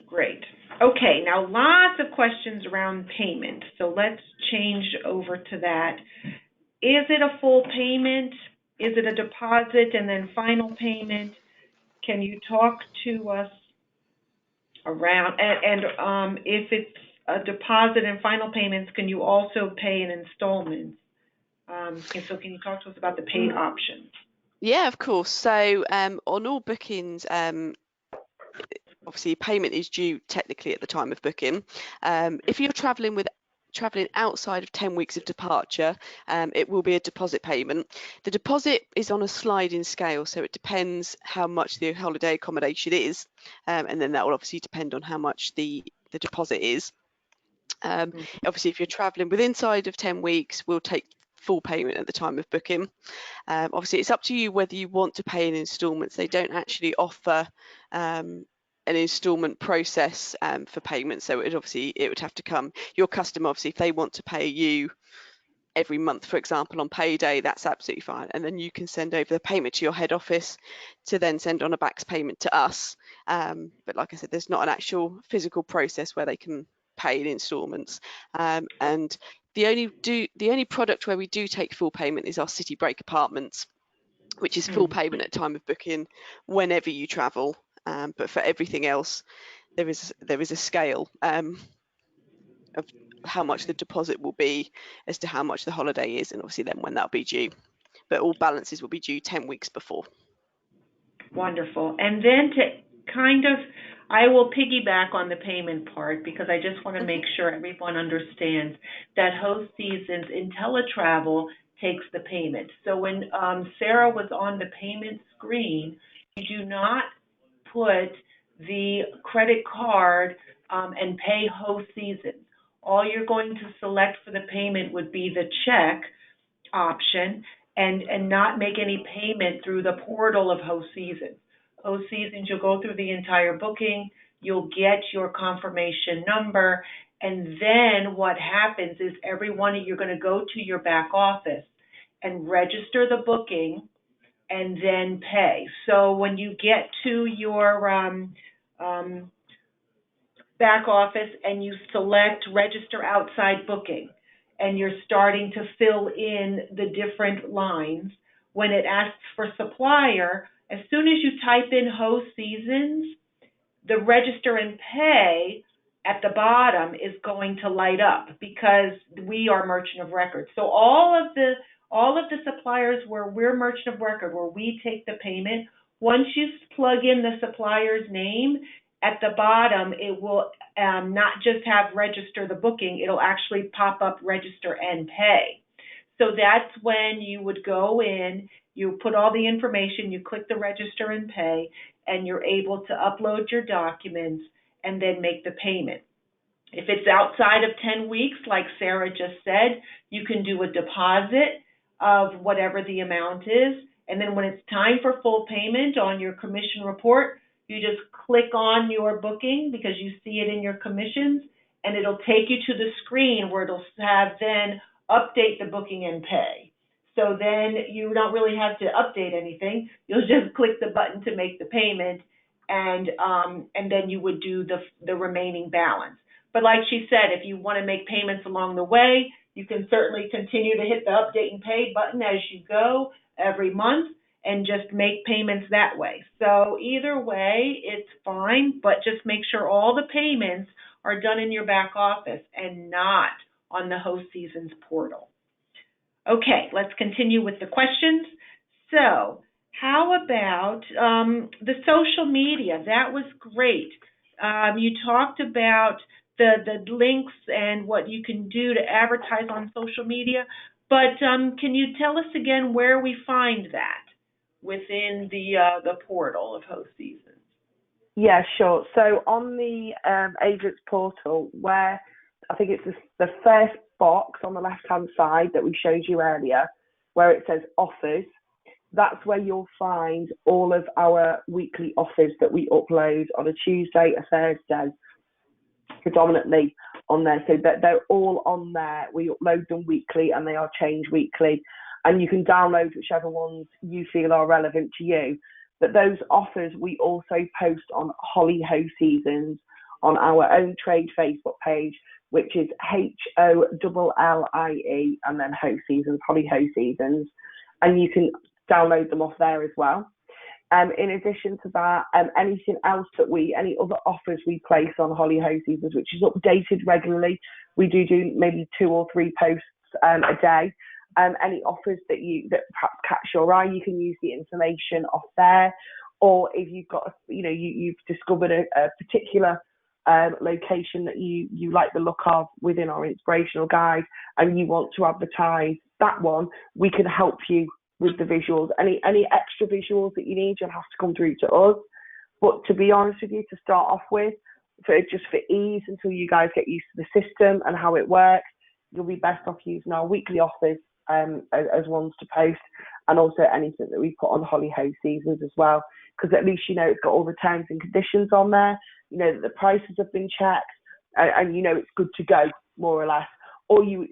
S1: Great. Okay, now lots of questions around payment, so let's change over to that. Is it a full payment? Is it a deposit and then final payment? Can you talk to us around, and if it's a deposit and final payments, can you also pay in installments? So can you talk to us about the paid options?
S2: Yeah, of course. So on all bookings, obviously payment is due technically at the time of booking. If you're traveling outside of 10 weeks of departure, it will be a deposit payment. The deposit is on a sliding scale, so it depends how much the holiday accommodation is, and then that will obviously depend on how much the deposit is. Obviously, if you're traveling with inside of 10 weeks, we'll take full payment at the time of booking. Obviously, it's up to you whether you want to pay in instalments. They don't actually offer an instalment process for payment, so it would have to come your customer. Obviously, if they want to pay you every month, for example, on payday, that's absolutely fine, and then you can send over the payment to your head office to then send on a backs payment to us. But like I said, there's not an actual physical process where they can pay in instalments, and the only product where we do take full payment is our city break apartments, which is full payment at time of booking whenever you travel. But for everything else, there is a scale of how much the deposit will be as to how much the holiday is, and obviously then when that'll be due. But all balances will be due 10 weeks before.
S1: Wonderful. And then I will piggyback on the payment part because I just want to make sure everyone understands that Hoseasons IntelliTravel takes the payment. So when Sarah was on the payment screen, you do not put the credit card and pay Hoseasons. All you're going to select for the payment would be the check option and not make any payment through the portal of Hoseasons. Hoseasons, you'll go through the entire booking, you'll get your confirmation number, and then what happens is you're going to go to your back office and register the booking and then pay. So when you get to your back office and you select register outside booking and you're starting to fill in the different lines, when it asks for supplier, As soon as you type in Hoseasons, the register and pay at the bottom is going to light up because we are merchant of record. So all of the suppliers where we're merchant of record, where we take the payment, once you plug in the supplier's name, at the bottom it will not just have register the booking, it'll actually pop up register and pay. So that's when you would go in, you put all the information, you click the register and pay, and you're able to upload your documents and then make the payment. If it's outside of 10 weeks, like Sarah just said, you can do a deposit of whatever the amount is, and then when it's time for full payment on your commission report, you just click on your booking because you see it in your commissions, and it'll take you to the screen where it'll have then update the booking and pay. So then you don't really have to update anything. You'll just click the button to make the payment, and then you would do the remaining balance. But like she said, if you want to make payments along the way, you can certainly continue to hit the update and pay button as you go every month and just make payments that way. So either way, it's fine, but just make sure all the payments are done in your back office and not on the Hoseasons portal. Okay, let's continue with the questions. So how about the social media? That was great. You talked about the links and what you can do to advertise on social media, but can you tell us again where we find that within the portal of Hoseasons?
S3: Yeah, sure. So on the agents portal, where I think it's the first box on the left-hand side that we showed you earlier, where it says offers, that's where you'll find all of our weekly offers that we upload on a Tuesday, a Thursday, predominantly on there. So that they're all on there. We upload them weekly and they are changed weekly. And you can download whichever ones you feel are relevant to you. But those offers we also post on Holly Hoseasons on our own trade Facebook page, which is HOLLIE and then Hoseasons, Holly Hoseasons. And you can download them off there as well. In addition to that, anything else that any other offers we place on Holly Hoseasons, which is updated regularly. We do maybe 2 or 3 posts a day. Any offers that perhaps catch your eye, you can use the information off there. Or if you've got, you've discovered a particular location that you like the look of within our inspirational guide, and you want to advertise that one, we can help you with the visuals. Any extra visuals that you need, you'll have to come through to us. But to be honest with you, to start off with, for ease, until you guys get used to the system and how it works, you'll be best off using our weekly offers as ones to post, and also anything that we put on Holly Hoseasons as well, because at least it's got all the terms and conditions on there, that the prices have been checked, and it's good to go, more or less. Or you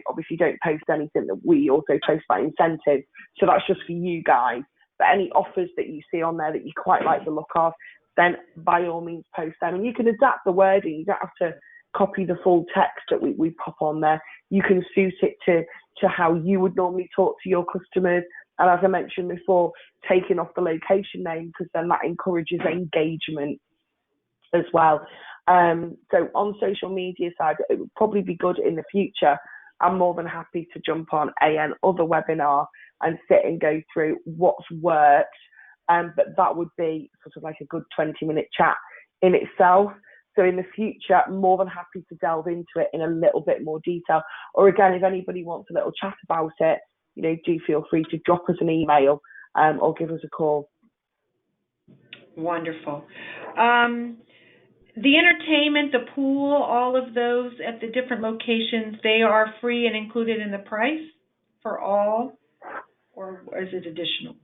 S3: obviously don't post anything that we also post by incentive, so that's just for you guys. But any offers that you see on there that you quite like the look of, then by all means post them. And you can adapt the wording. You don't have to copy the full text that we pop on there. You can suit it to how you would normally talk to your customers. And as I mentioned before, taking off the location name, because then that encourages engagement as well. So on social media side, it would probably be good in the future. I'm more than happy to jump on other webinar and sit and go through what's worked. But that would be sort of like a good 20-minute chat in itself. So in the future, I'm more than happy to delve into it in a little bit more detail. Or again, if anybody wants a little chat about it, do feel free to drop us an email or give us a call.
S1: Wonderful. The entertainment, the pool, all of those at the different locations, they are free and included in the price for all, or is it additional?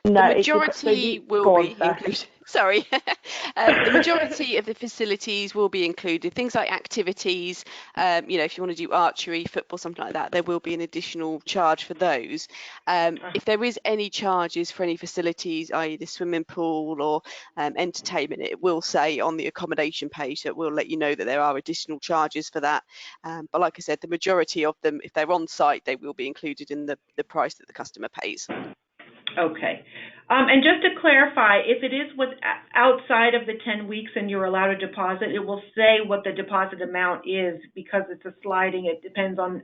S2: The majority will be included. Sorry. The majority of the facilities will be included. Things like activities, if you want to do archery, football, something like that, there will be an additional charge for those. If there is any charges for any facilities, i.e. the swimming pool or entertainment, it will say on the accommodation page that will let you know that there are additional charges for that. But like I said, the majority of them, if they're on site, they will be included in the price that the customer pays.
S1: Okay. And just to clarify, if it is outside of the 10 weeks and you're allowed a deposit, it will say what the deposit amount is because it's a sliding. It depends on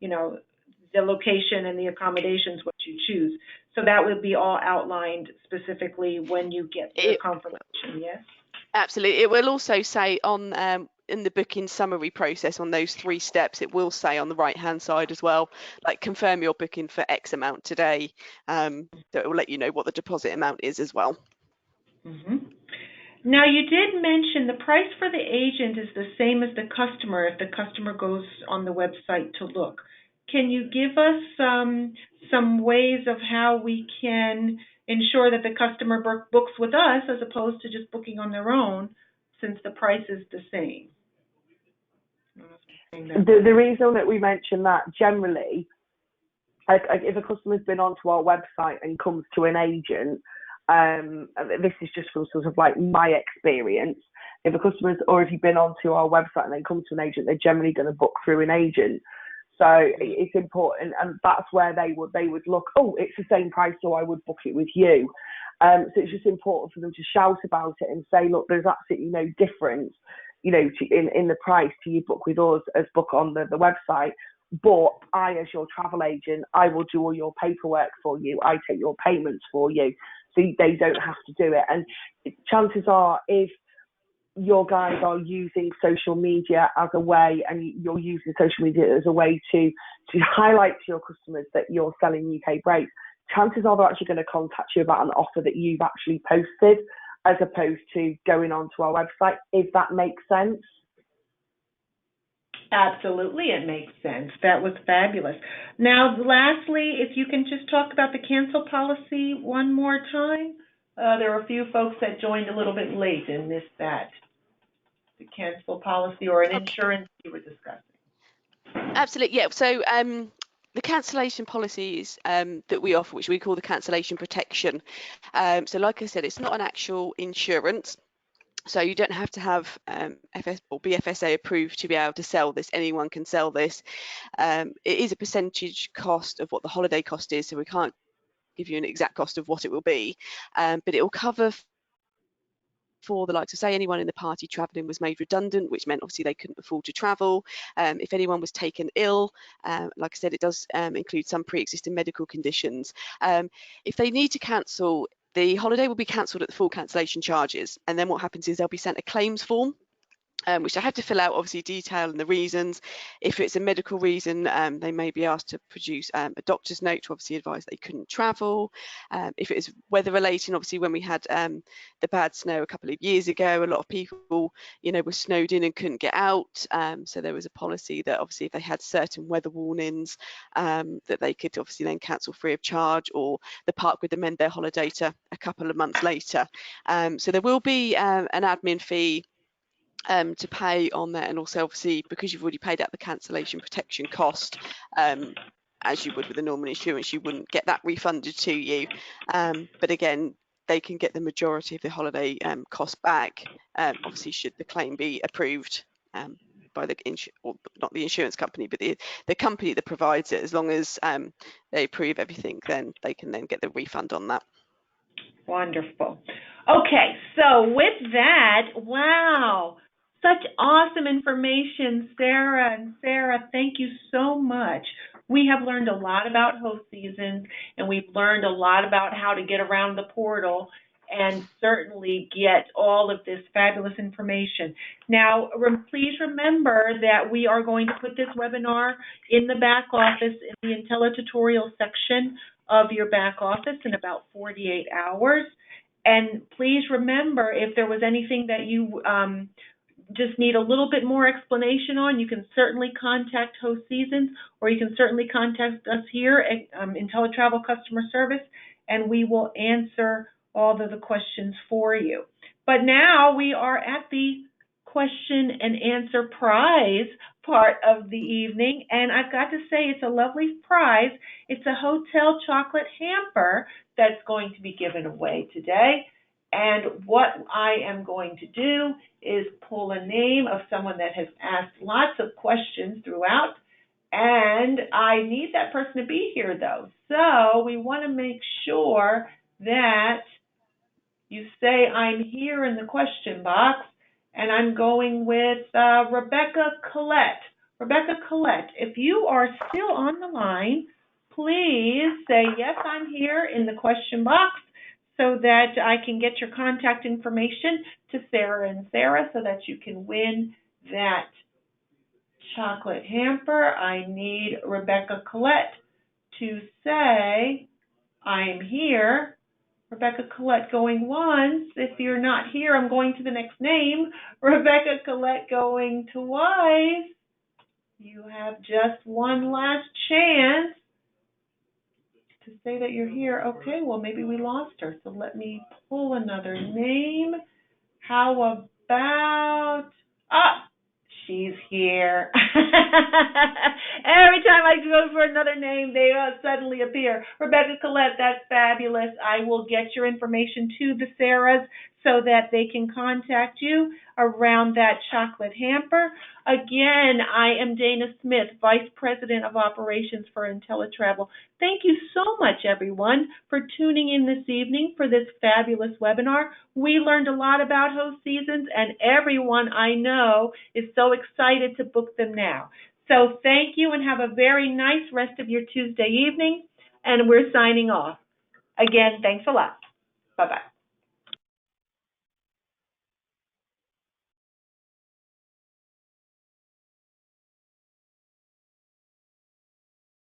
S1: the location and the accommodations what you choose. So that would be all outlined specifically when you get the confirmation, yes?
S2: Absolutely. It will also say on in the booking summary process on those 3 steps, it will say on the right hand side as well, like confirm your booking for X amount today. That will let you know what the deposit amount is as well.
S1: Mm-hmm. Now, you did mention the price for the agent is the same as the customer if the customer goes on the website to look. Can you give us some ways of how we can ensure that the customer books with us as opposed to just booking on their own since the price is the same?
S3: The reason that we mention that generally, if a customer's been onto our website and comes to an agent, this is just from sort of like my experience. If a customer's, or if you've been onto our website and then come to an agent, they're generally going to book through an agent. So it's important, and that's where they would look. Oh, it's the same price, so I would book it with you. So it's just important for them to shout about it and say, look, there's absolutely no difference, in the price to you book with us as book on the website. But I, as your travel agent, I will do all your paperwork for you. I take your payments for you, so they don't have to do it. And chances are, if your guys are using social media as a way, and you're using social media as a way to highlight to your customers that you're selling UK breaks, chances are they're actually going to contact you about an offer that you've actually posted, as opposed to going onto our website, if that makes sense.
S1: Absolutely, it makes sense. That was fabulous. Now, lastly, if you can just talk about the cancel policy one more time. There were a few folks that joined a little bit late and missed that. The cancel policy or an insurance you were discussing.
S2: Absolutely, yeah. So the cancellation policies that we offer, which we call the cancellation protection. So like I said, it's not an actual insurance. So you don't have to have FS or BFSA approved to be able to sell this. Anyone can sell this. It is a percentage cost of what the holiday cost is, so we can't give you an exact cost of what it will be, but it will cover for the likes of, say, anyone in the party travelling was made redundant, which meant obviously they couldn't afford to travel. If anyone was taken ill, like I said, it does include some pre-existing medical conditions. If they need to cancel, the holiday will be cancelled at the full cancellation charges, and then what happens is they'll be sent a claims form, which they have to fill out, obviously detail and the reasons. If it's a medical reason, they may be asked to produce a doctor's note to obviously advise they couldn't travel. If it is weather related, obviously when we had the bad snow a couple of years ago, a lot of people, were snowed in and couldn't get out. So there was a policy that obviously if they had certain weather warnings, that they could obviously then cancel free of charge, or the park would amend their holiday to a couple of months later. So there will be an admin fee to pay on that, and also obviously because you've already paid out the cancellation protection cost, as you would with a normal insurance, you wouldn't get that refunded to you, but again, they can get the majority of the holiday cost back, obviously should the claim be approved by the or not the insurance company, but the company that provides it. As long as they approve everything, then they can then get the refund on that.
S1: Wonderful. Okay, so with that, wow, such awesome information, Sarah. And Sarah, thank you so much. We have learned a lot about Hoseasons, and we've learned a lot about how to get around the portal and certainly get all of this fabulous information. Now, please remember that we are going to put this webinar in the back office in the IntelliTutorial section of your back office in about 48 hours. And please remember, if there was anything that you just need a little bit more explanation on, you can certainly contact Hoseasons, or you can certainly contact us here at IntelliTravel Customer Service, and we will answer all of the questions for you. But now we are at the question and answer prize part of the evening, and I've got to say it's a lovely prize. It's a hotel chocolate hamper that's going to be given away today. And what I am going to do is pull a name of someone that has asked lots of questions throughout, And I need that person to be here though. So we want to make sure that you say I'm here in the question box, and I'm going with Rebecca Collette. Rebecca Collette, if you are still on the line, please say yes, I'm here in the question box so that I can get your contact information to Sarah and Sarah so that you can win that chocolate hamper. I need Rebecca Collette to say I'm here. Rebecca Collette going once. If you're not here, I'm going to the next name. Rebecca Collette going twice. You have just one last chance to say that you're here. Okay, well, maybe we lost her, so let me pull another name. How about... she's here. Every time I go for another name, they suddenly appear. Rebecca Collette, that's fabulous. I will get your information to the Sarahs so that they can contact you around that chocolate hamper. Again, I am Dana Smith, Vice President of Operations for IntelliTravel. Thank you so much, everyone, for tuning in this evening for this fabulous webinar. We learned a lot about Hoseasons, and everyone I know is so excited to book them now. So thank you, and have a very nice rest of your Tuesday evening, and we're signing off. Again, thanks a lot. Bye-bye.